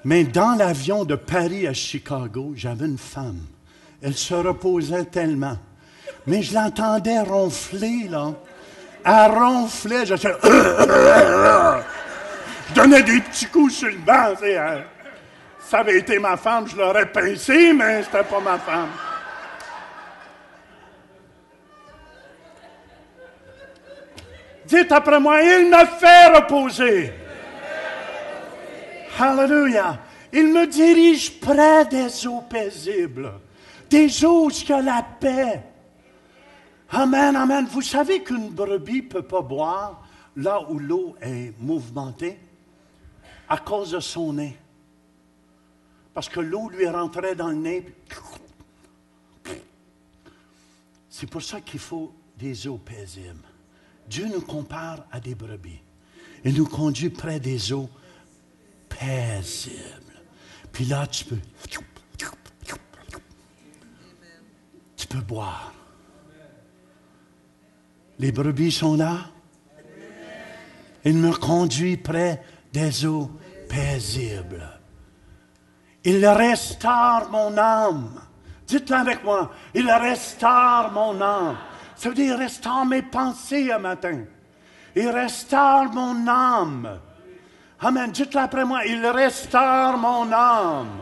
Speaker 3: Mais dans l'avion de Paris à Chicago, j'avais une femme. Elle se reposait tellement. Mais je l'entendais ronfler, là. Elle ronflait, je donnais des petits coups sur le banc. Tu sais, hein. Ça avait été ma femme, je l'aurais pincé, mais c'était pas ma femme. Dites après moi, il me fait reposer. Hallelujah. Il me dirige près des eaux paisibles, des eaux où il y a la paix. Amen, amen. Vous savez qu'une brebis ne peut pas boire là où l'eau est mouvementée à cause de son nez. Parce que l'eau lui rentrait dans le nez. C'est pour ça qu'il faut des eaux paisibles. Dieu nous compare à des brebis. Il nous conduit près des eaux paisibles. Puis là, tu peux boire. Les brebis sont là. Il me conduit près des eaux paisibles. Il restaure mon âme. Dites-le avec moi. Il restaure mon âme. Ça veut dire, il restaure mes pensées un matin. Il restaure mon âme. Amen. Dites-le après moi. Il restaure mon âme.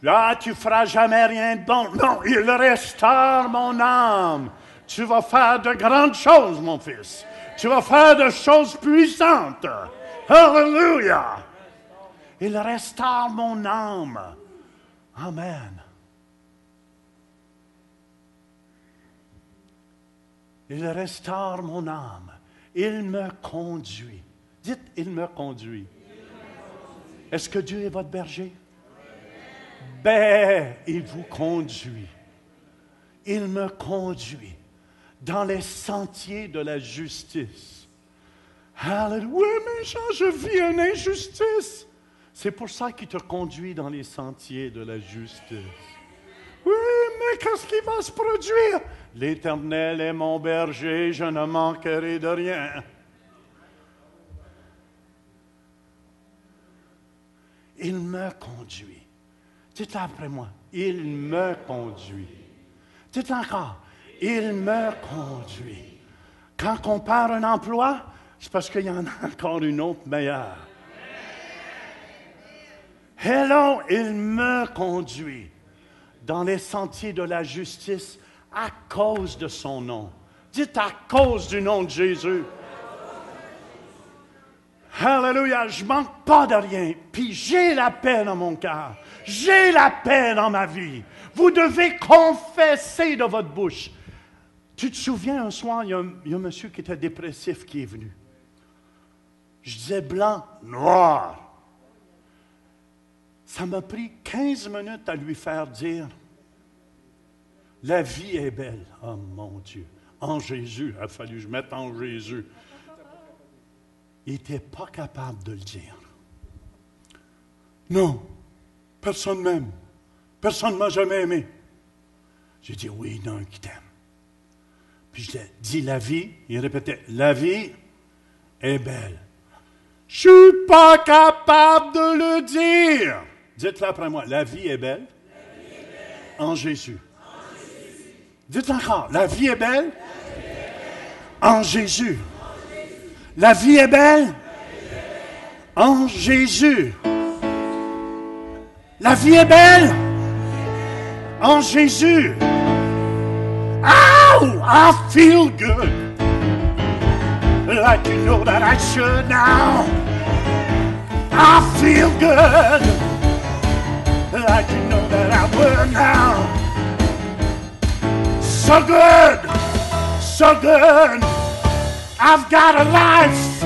Speaker 3: Là, tu ne feras jamais rien de bon. Non, il restaure mon âme. Tu vas faire de grandes choses, mon fils. Tu vas faire de choses puissantes. Hallelujah. Il restaure mon âme. Amen. Il restaure mon âme. Il me conduit. Dites, il me conduit. Est-ce que Dieu est votre berger? Ben, il vous conduit. Il me conduit dans les sentiers de la justice. Alléluia. Oui, mais Jean, je vis une injustice. C'est pour ça qu'il te conduit dans les sentiers de la justice. Oui, mais qu'est-ce qui va se produire? L'Éternel est mon berger, je ne manquerai de rien. Il me conduit. Dites-le après moi. Il me conduit. Dites-le encore. Il me conduit. Quand on perd un emploi, c'est parce qu'il y en a encore une autre meilleure. Hello, il me conduit dans les sentiers de la justice à cause de son nom. Dites à cause du nom de Jésus. Alléluia, je ne manque pas de rien. Puis j'ai la paix dans mon cœur. J'ai la paix dans ma vie. Vous devez confesser de votre bouche. Tu te souviens, un soir, il y a un monsieur qui était dépressif qui est venu. Je disais blanc, noir. Ça m'a pris 15 minutes à lui faire dire « La vie est belle. » Oh mon Dieu, en Jésus, il a fallu que je mette en Jésus. Il n'était pas capable de le dire. Non, personne ne m'aime. Personne ne m'a jamais aimé. J'ai dit, oui, il y en a un qui t'aime. Puis je lui ai dit, la vie, il répétait, la vie est belle. Je ne suis pas capable de le dire. Dites-le après moi, la vie est belle, en Jésus. Dites encore, la vie est belle, en Jésus. La vie est belle en Jésus. La vie est belle en Jésus. Ow! I feel good. Like you know that I should now. I feel good. Like you know that I will now. So good. So good. I've got a life.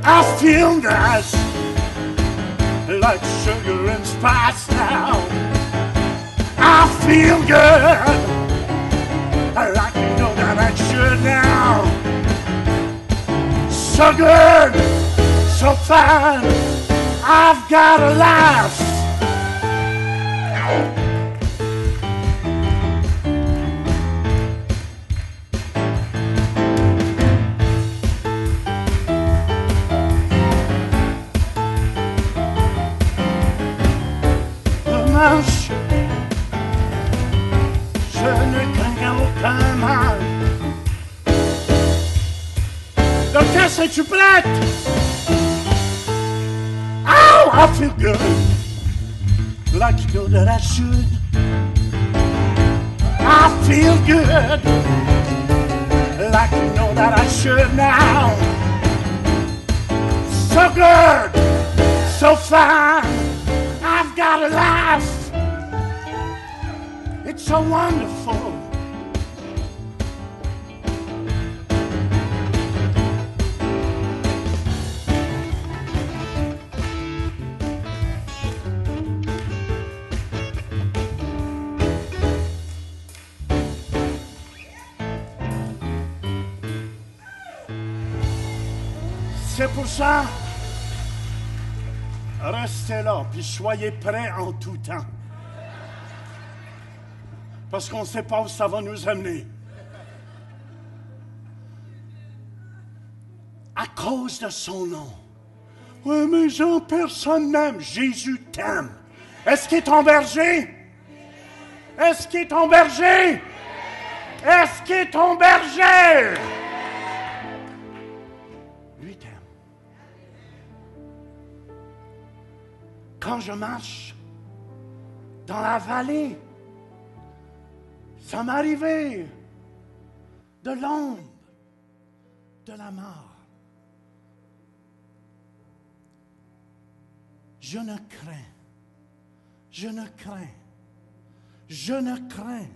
Speaker 3: I feel nice, like sugar and spice now. I feel good, like you know that I should now. So good, so fine. I've got a life. Je ne crains aucun mal. Donc, qu'est-ce que tu plaides? Oh, I feel good. Like you know that I should. I feel good. Like you know that I should now. So good. so far, I've got a laugh. It's so wonderful. C'est pour ça, restez là, puis soyez prêts en tout temps. Parce qu'on ne sait pas où ça va nous amener. À cause de son nom. Oui, mais Jean, personne n'aime. Jésus t'aime. Est-ce qu'il est ton berger? Est-ce qu'il est ton berger? Est-ce qu'il est ton berger? Lui t'aime. Quand je marche dans la vallée, ça m'est arrivé de l'ombre de la mort. Je ne crains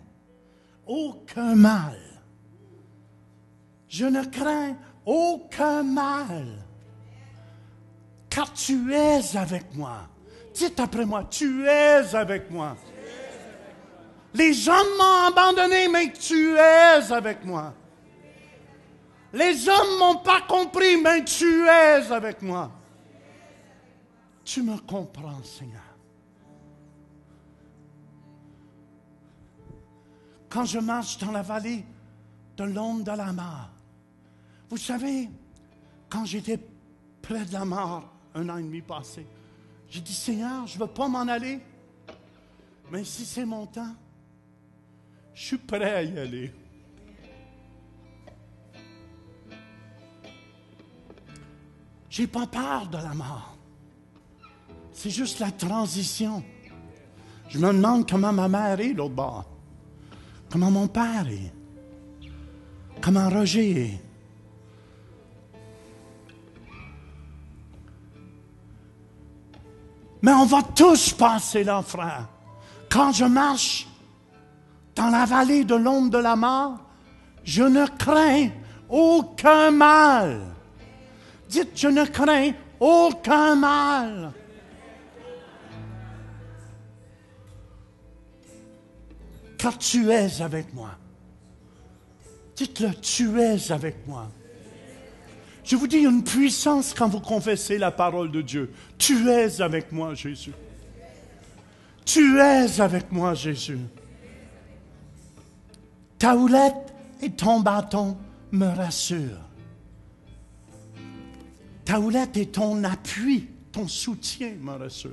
Speaker 3: aucun mal. Je ne crains aucun mal, car tu es avec moi. Dites après moi, tu es avec moi. Les hommes m'ont abandonné, mais tu es avec moi. Les hommes m'ont pas compris, mais tu es avec moi. Tu me comprends, Seigneur. Quand je marche dans la vallée de l'ombre de la mort, vous savez, quand j'étais près de la mort, 1 an et demi passé, j'ai dit, Seigneur, je ne veux pas m'en aller, mais si c'est mon temps, je suis prêt à y aller. Je n'ai pas peur de la mort. C'est juste la transition. Je me demande comment ma mère est l'autre bord. Comment mon père est. Comment Roger est. Mais on va tous passer là, frère. Quand je marche dans la vallée de l'ombre de la mort, je ne crains aucun mal. Dites, je ne crains aucun mal. Car tu es avec moi. Dites-le, tu es avec moi. Je vous dis, il y a une puissance quand vous confessez la parole de Dieu. Tu es avec moi, Jésus. Tu es avec moi, Jésus. Ta houlette et ton bâton me rassurent. Ta houlette et ton appui, ton soutien me rassurent.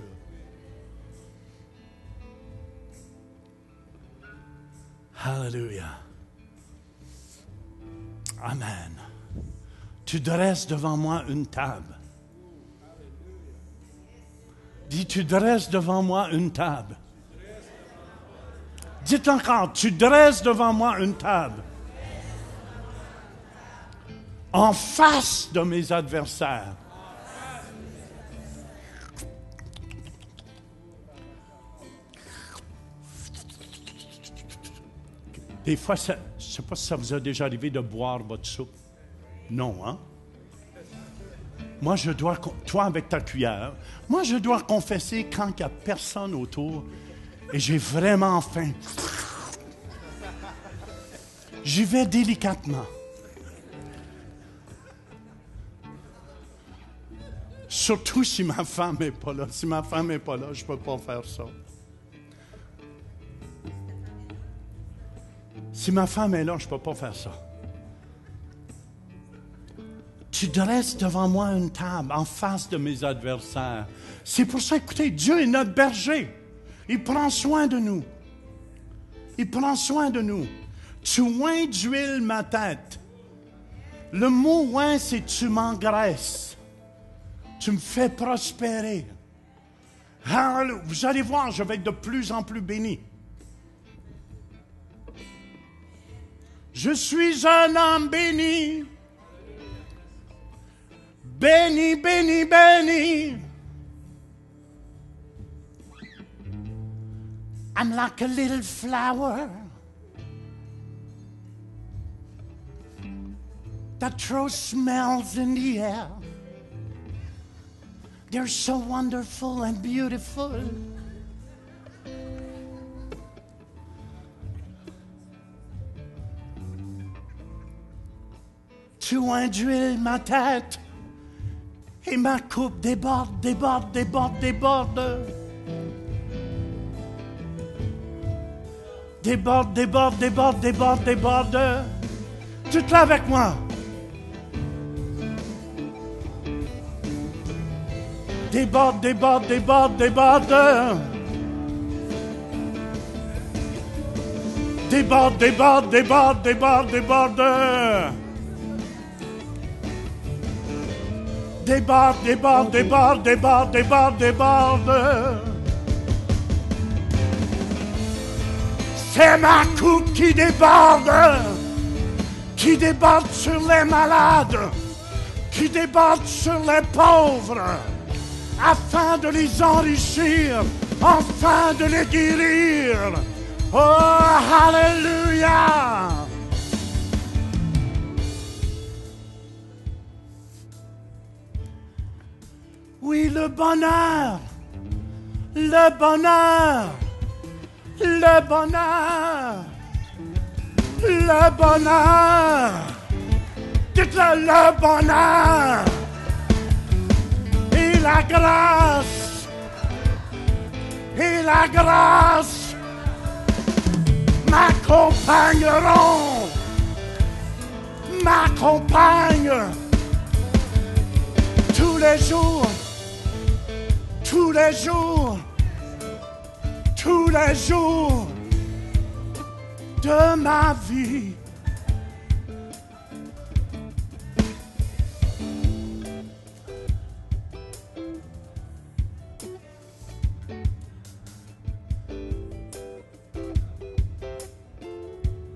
Speaker 3: Alléluia. Amen. Tu dresses devant moi une table. Dis, tu dresses devant moi une table. Dites encore, tu dresses devant moi une table. En face de mes adversaires. Des fois, je ne sais pas si ça vous a déjà arrivé de boire votre soupe. Non, hein? Moi, je dois, toi avec ta cuillère, moi, je dois confesser quand il n'y a personne autour et j'ai vraiment faim. J'y vais délicatement. Surtout si ma femme n'est pas là. Si ma femme n'est pas là, je ne peux pas faire ça. Si ma femme est là, je ne peux pas faire ça. Tu dresses devant moi une table en face de mes adversaires. C'est pour ça, écoutez, Dieu est notre berger. Il prend soin de nous. Il prend soin de nous. Tu oins d'huile ma tête. Le mot oint, c'est tu m'engraisses. Tu me fais prospérer. Hallelujah. Vous allez voir, je vais être de plus en plus béni. Je suis un homme béni. Béni, béni, béni. I'm like a little flower that throws smells in the air. They're so wonderful and beautiful. Tu induis ma tête et ma coupe déborde, déborde, déborde, déborde. Déborde, déborde, déborde, déborde, déborde. Tu es là avec moi. Déborde, déborde, déborde, déborde. Déborde, déborde, déborde, déborde, déborde. Déborde, déborde, déborde, déborde, déborde, déborde. C'est ma coupe qui déborde sur les malades, qui déborde sur les pauvres, afin de les enrichir, afin de les guérir. Oh, Alléluia! Oui, le bonheur, le bonheur, le bonheur, le bonheur, dites-le, le bonheur et la grâce, m'accompagneront, m'accompagnent tous les jours, tous les jours, tous les jours de ma vie.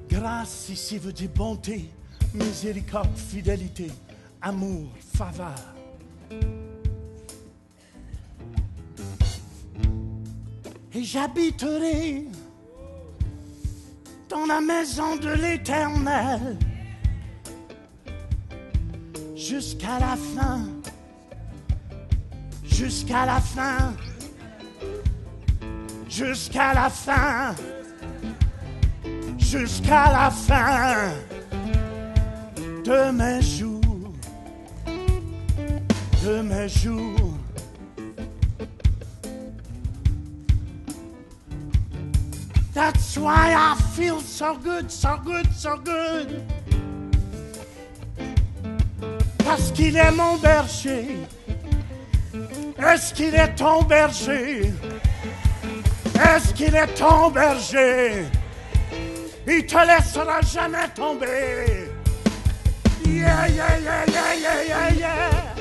Speaker 3: Grâce ici veut dire bonté, miséricorde, fidélité, amour, faveur. Et j'habiterai dans la maison de l'Éternel jusqu'à la fin, jusqu'à la fin, jusqu'à la fin, jusqu'à la fin de mes jours, de mes jours. That's why I feel so good, so good, so good. Parce qu'il est mon berger. Est-ce qu'il est ton berger? Est-ce qu'il est ton berger? Il te laissera jamais tomber. Yeah, yeah, yeah, yeah, yeah, yeah, yeah.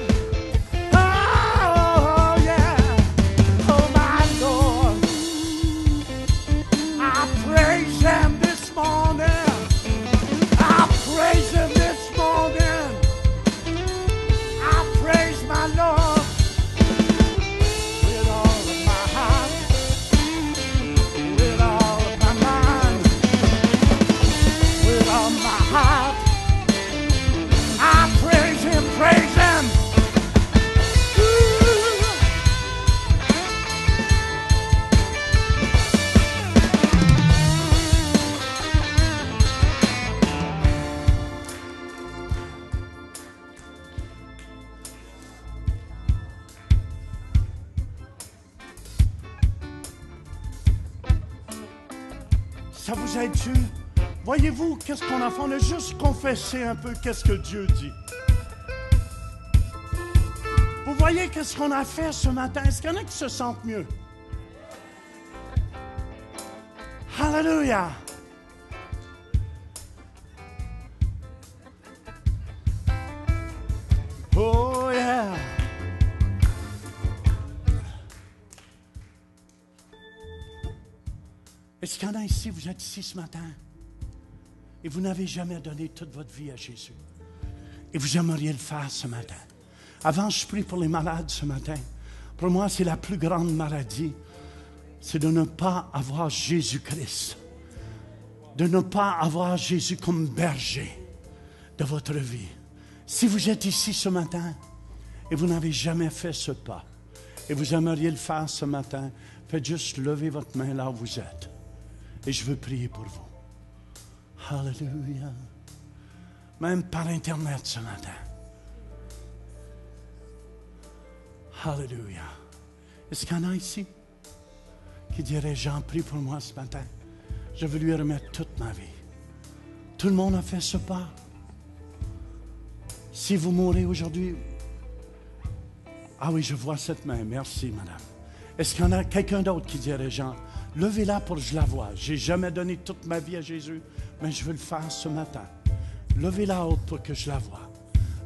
Speaker 3: Oh, yeah. Oh, my Lord. I praise Him this morning. I praise Him this morning. I praise my Lord with all of my heart, with all of my mind, with all my heart. I praise Him, praise Him. Ça vous aide-tu? Voyez-vous, qu'est-ce qu'on a fait? On a juste confessé un peu qu'est-ce que Dieu dit. Vous voyez qu'est-ce qu'on a fait ce matin? Est-ce qu'il y en a qui se sentent mieux? Alléluia! Oh yeah! Est-ce qu'il y en a ici, vous êtes ici ce matin et vous n'avez jamais donné toute votre vie à Jésus et vous aimeriez le faire ce matin? Avant, je prie pour les malades ce matin. Pour moi, c'est la plus grande maladie. c'est de ne pas avoir Jésus-Christ, de ne pas avoir Jésus comme berger de votre vie. Si vous êtes ici ce matin et vous n'avez jamais fait ce pas, et vous aimeriez le faire ce matin, faites juste lever votre main là où vous êtes. Et je veux prier pour vous. Alléluia. Même par Internet ce matin. Alléluia. Est-ce qu'il y en a ici qui diraient, Jean, prie pour moi ce matin. Je veux lui remettre toute ma vie. Tout le monde a fait ce pas. Si vous mourrez aujourd'hui, ah oui, je vois cette main. Merci, madame. Est-ce qu'il y en a quelqu'un d'autre qui dirait, Jean, levez-la pour que je la voie. Je n'ai jamais donné toute ma vie à Jésus, mais je veux le faire ce matin. Levez-la haute pour que je la voie.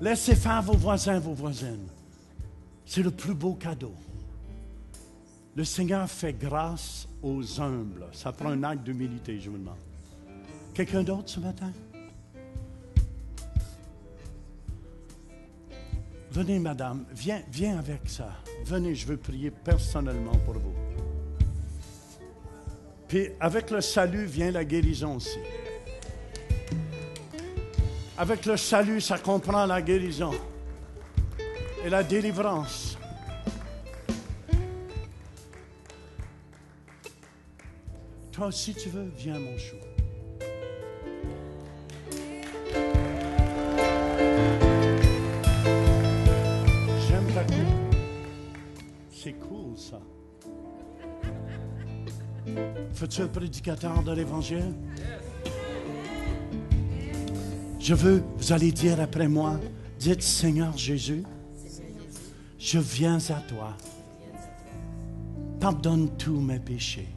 Speaker 3: Laissez faire vos voisins, vos voisines. C'est le plus beau cadeau. Le Seigneur fait grâce aux humbles. Ça prend un acte d'humilité, je vous demande. Quelqu'un d'autre ce matin? Venez, madame, viens avec ça. Venez, je veux prier personnellement pour vous. Puis, avec le salut vient la guérison aussi. Avec le salut, ça comprend la guérison et la délivrance. Toi aussi, tu veux, viens, mon chou. C'est cool, ça. Fais-tu un prédicateur de l'Évangile? Je veux, vous allez dire après moi, dites, Seigneur Jésus, je viens à toi. Pardonne tous mes péchés.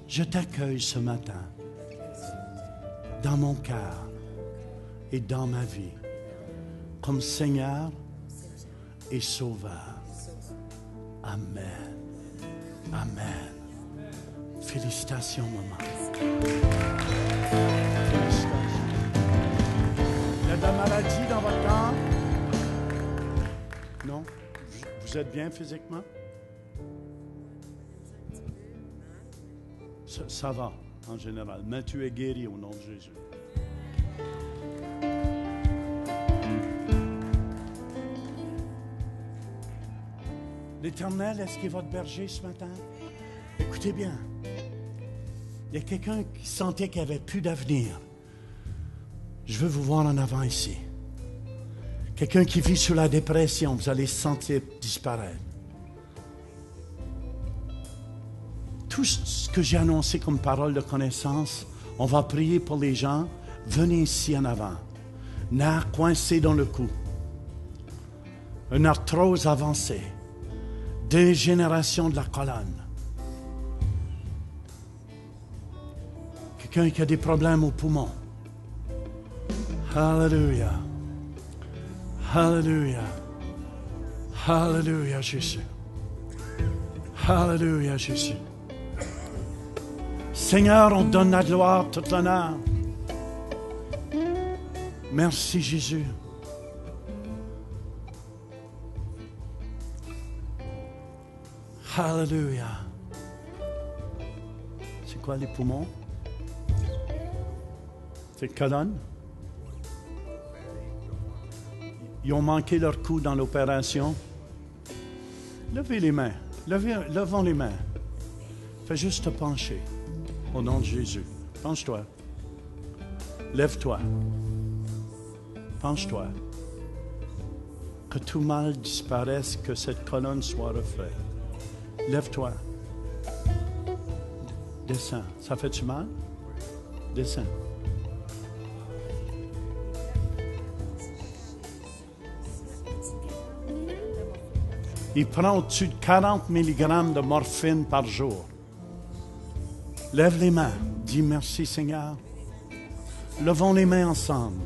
Speaker 3: Je t'accueille ce matin dans mon cœur et dans ma vie comme Seigneur et Sauveur. Amen. Amen. Félicitations, maman. Félicitations. Il y a de la maladie dans votre corps? Non? Vous êtes bien physiquement? Ça va, en général. Mais tu es guéri au nom de Jésus. L'Éternel, est-ce qu'il est votre berger ce matin? Écoutez bien. Il y a quelqu'un qui sentait qu'il n'y avait plus d'avenir. Je veux vous voir en avant ici. Quelqu'un qui vit sous la dépression, vous allez se sentir disparaître. Tout ce que j'ai annoncé comme parole de connaissance, on va prier pour les gens. Venez ici en avant. Nerf coincé dans le cou. Une arthrose avancée. Dégénération de la colonne. Quelqu'un qui a des problèmes aux poumons. Alléluia. Alléluia. Alléluia, Jésus. Alléluia, Jésus. Seigneur, on te donne la gloire, toute l'honneur. Merci, Jésus. Alléluia. C'est quoi les poumons? C'est colonne? Ils ont manqué leur coup dans l'opération. Levez les mains. Levons les mains. Fais juste te pencher. Au nom de Jésus. Penche-toi. Lève-toi. Penche-toi. Que tout mal disparaisse, que cette colonne soit refaite. Lève-toi. Descends. Ça fait-tu mal? Descends. Il prend au-dessus de 40 mg de morphine par jour. Lève les mains. Dis merci, Seigneur. Levons les mains ensemble.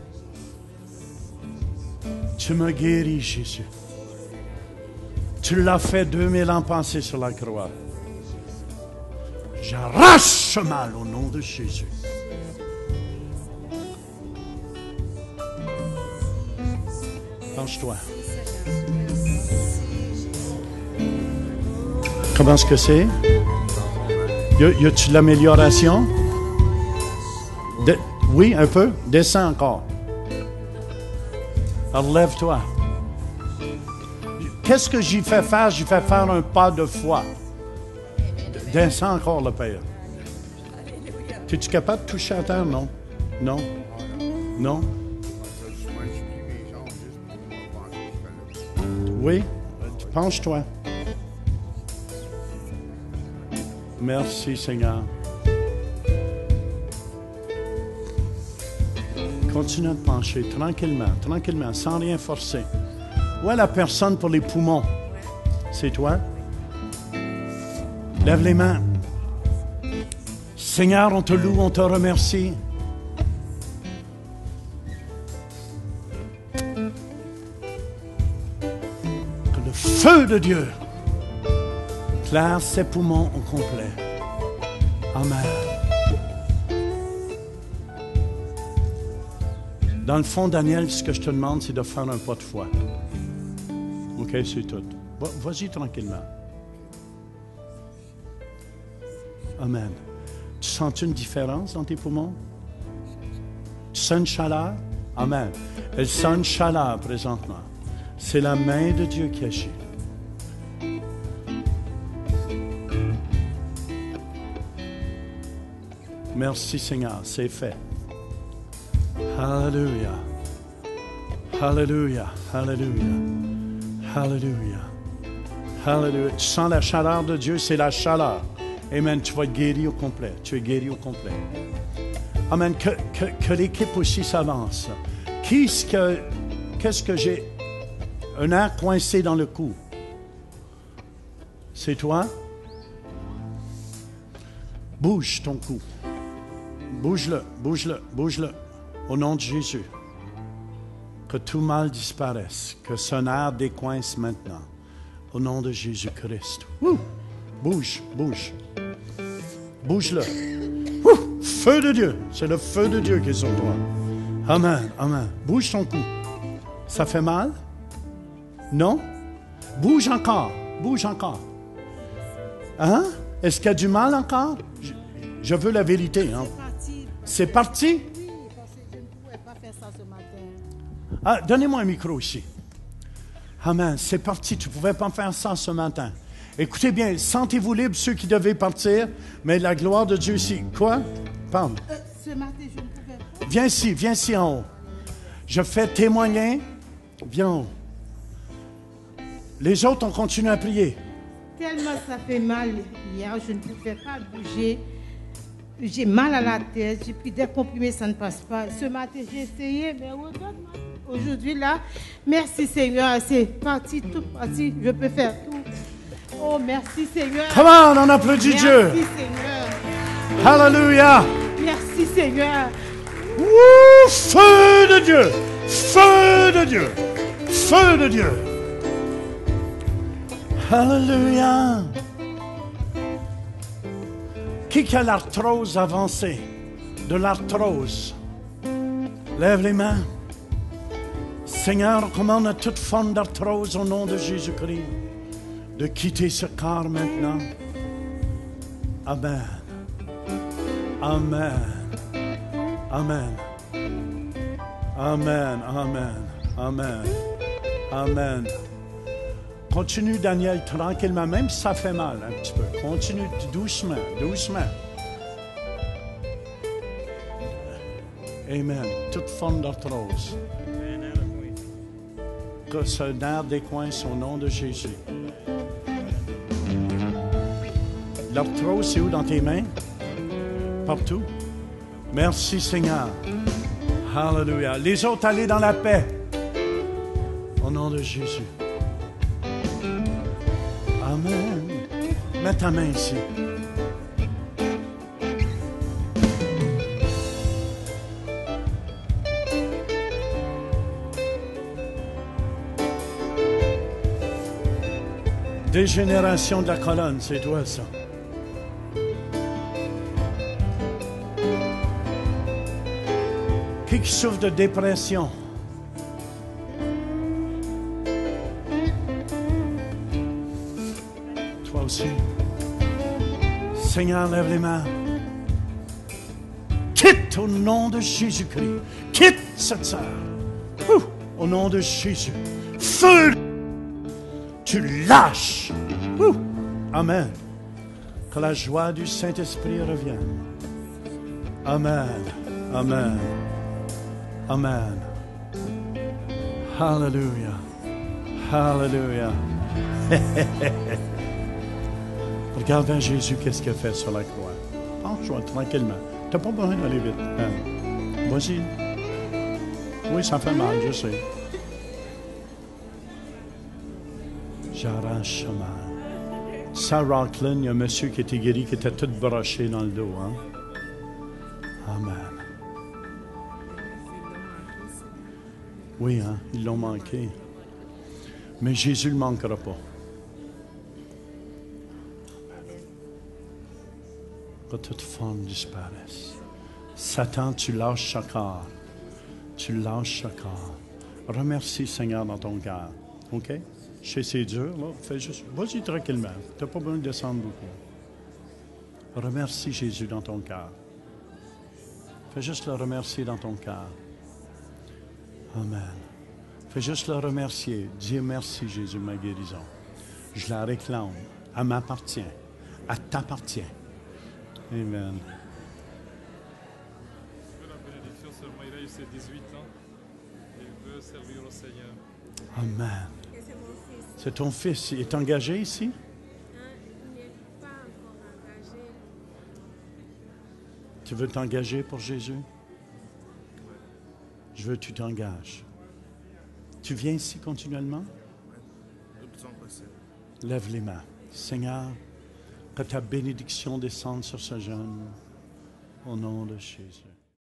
Speaker 3: Tu me guéris, Jésus. Tu l'as fait 2000 ans passés sur la croix. J'arrache ce mal au nom de Jésus. Penche-toi. Comment est-ce que c'est? Y a-tu de l'amélioration? Oui, un peu. Descends encore. Alors, lève-toi. Qu'est-ce que j'y fais faire? J'y fais faire un pas de foi. Descends encore, le Père. Es-tu capable de toucher à terre? Non. Non. Non. Oui. Penche-toi. Merci, Seigneur. Continue de pencher tranquillement, tranquillement, sans rien forcer. Où est la personne pour les poumons? C'est toi? Lève les mains. Seigneur, on te loue, on te remercie. Que le feu de Dieu éclaire ses poumons au complet. Amen. Dans le fond, Daniel, ce que je te demande, c'est de faire un pas de foi. OK, c'est tout. Vas-y tranquillement. Amen. Tu sens une différence dans tes poumons? Tu sens une chaleur? Amen. Elle sent une chaleur présentement. C'est la main de Dieu qui agit. Merci Seigneur, c'est fait. Hallelujah. Hallelujah. Hallelujah. Hallelujah. Hallelujah. Tu sens la chaleur de Dieu, c'est la chaleur. Amen. Tu vas être guéri au complet. Tu es guéri au complet. Amen. Que l'équipe aussi s'avance. Qu'est-ce que j'ai? Un air coincé dans le cou. C'est toi? Bouge ton cou. Bouge-le, bouge-le, bouge-le. Au nom de Jésus. Que tout mal disparaisse. Que ce nerf décoince maintenant. Au nom de Jésus-Christ. Bouge, bouge. Bouge-le. Feu de Dieu. C'est le feu de Dieu qui est sur toi. Amen, amen. Bouge ton cou. Ça fait mal? Non? Bouge encore. Bouge encore. Hein? Est-ce qu'il y a du mal encore? Je veux la vérité. Hein? C'est parti?
Speaker 6: Oui, parce que je ne pouvais pas faire ça ce matin.
Speaker 3: Ah, donnez-moi un micro ici. Amen. C'est parti. Tu ne pouvais pas faire ça ce matin. Écoutez bien, sentez-vous libre ceux qui devaient partir, mais la gloire de Dieu ici. Quoi? Parle.
Speaker 6: Ce matin, je ne pouvais pas.
Speaker 3: Viens ici en haut. Je fais témoigner. Viens en haut. Les autres, on continue à prier.
Speaker 6: Tellement ça fait mal hier, je ne pouvais pas bouger. J'ai mal à la tête, j'ai pris des comprimés, ça ne passe pas. Ce matin, j'ai essayé, mais aujourd'hui, là, merci Seigneur, c'est parti, tout parti, je peux faire tout. Oh, merci Seigneur.
Speaker 3: Come on applaudit Dieu.
Speaker 6: Merci Seigneur.
Speaker 3: Hallelujah.
Speaker 6: Merci Seigneur.
Speaker 3: Wouh, feu de Dieu. Feu de Dieu. Feu de Dieu. Hallelujah. Qui a l'arthrose avancée? De l'arthrose. Lève les mains. Seigneur, on commande à toute forme d'arthrose au nom de Jésus-Christ de quitter ce corps maintenant. Amen. Amen. Amen. Amen. Amen. Amen. Amen. Continue, Daniel, tranquillement, même si ça fait mal un petit peu. Continue doucement, doucement. Amen. Toute forme d'arthrose. Que ce nerf décoince au nom de Jésus. L'arthrose, c'est où dans tes mains? Partout? Merci, Seigneur. Hallelujah. Les autres, allez dans la paix. Au nom de Jésus. Amen. Mets ta main ici. Dégénération de la colonne, c'est toi ça. Qui souffre de dépression? Seigneur, lève les mains. Quitte au nom de Jésus-Christ. Quitte cette sœur. Au nom de Jésus. Feu. Tu lâches. Amen. Que la joie du Saint-Esprit revienne. Amen. Amen. Amen. Hallelujah. Hallelujah. Regarde vers Jésus, qu'est-ce qu'il a fait sur la croix. Penche-toi tranquillement. Tu n'as pas besoin d'aller vite. Hein? Vas-y. Oui, ça fait mal, je sais. J'arrache mal. Ça, Rockland, il y a un monsieur qui était guéri, qui était tout broché dans le dos. Hein? Amen. Oui, hein, ils l'ont manqué. Mais Jésus ne le manquera pas. Que toute forme disparaisse. Satan, tu lâches ce corps. Tu lâches ce corps. Remercie Seigneur dans ton cœur. OK? Je sais c'est dur, là. Fais juste. Vas-y tranquillement. Tu n'as pas besoin de descendre beaucoup. Remercie Jésus dans ton cœur. Fais juste le remercier dans ton cœur. Amen. Fais juste le remercier. Dis merci, Jésus, ma guérison. Je la réclame. Elle m'appartient. Elle t'appartient. Amen.
Speaker 7: La bénédiction seulement, il a eu ses 18 ans. Il veut servir au Seigneur.
Speaker 3: Amen. C'est ton fils. Il est engagé ici?
Speaker 8: Il n'est pas encore engagé.
Speaker 3: Tu veux t'engager pour Jésus? Je veux que tu t'engages. Tu viens ici continuellement? Lève les mains. Seigneur, que ta bénédiction descende sur ce jeune. Au nom de Jésus.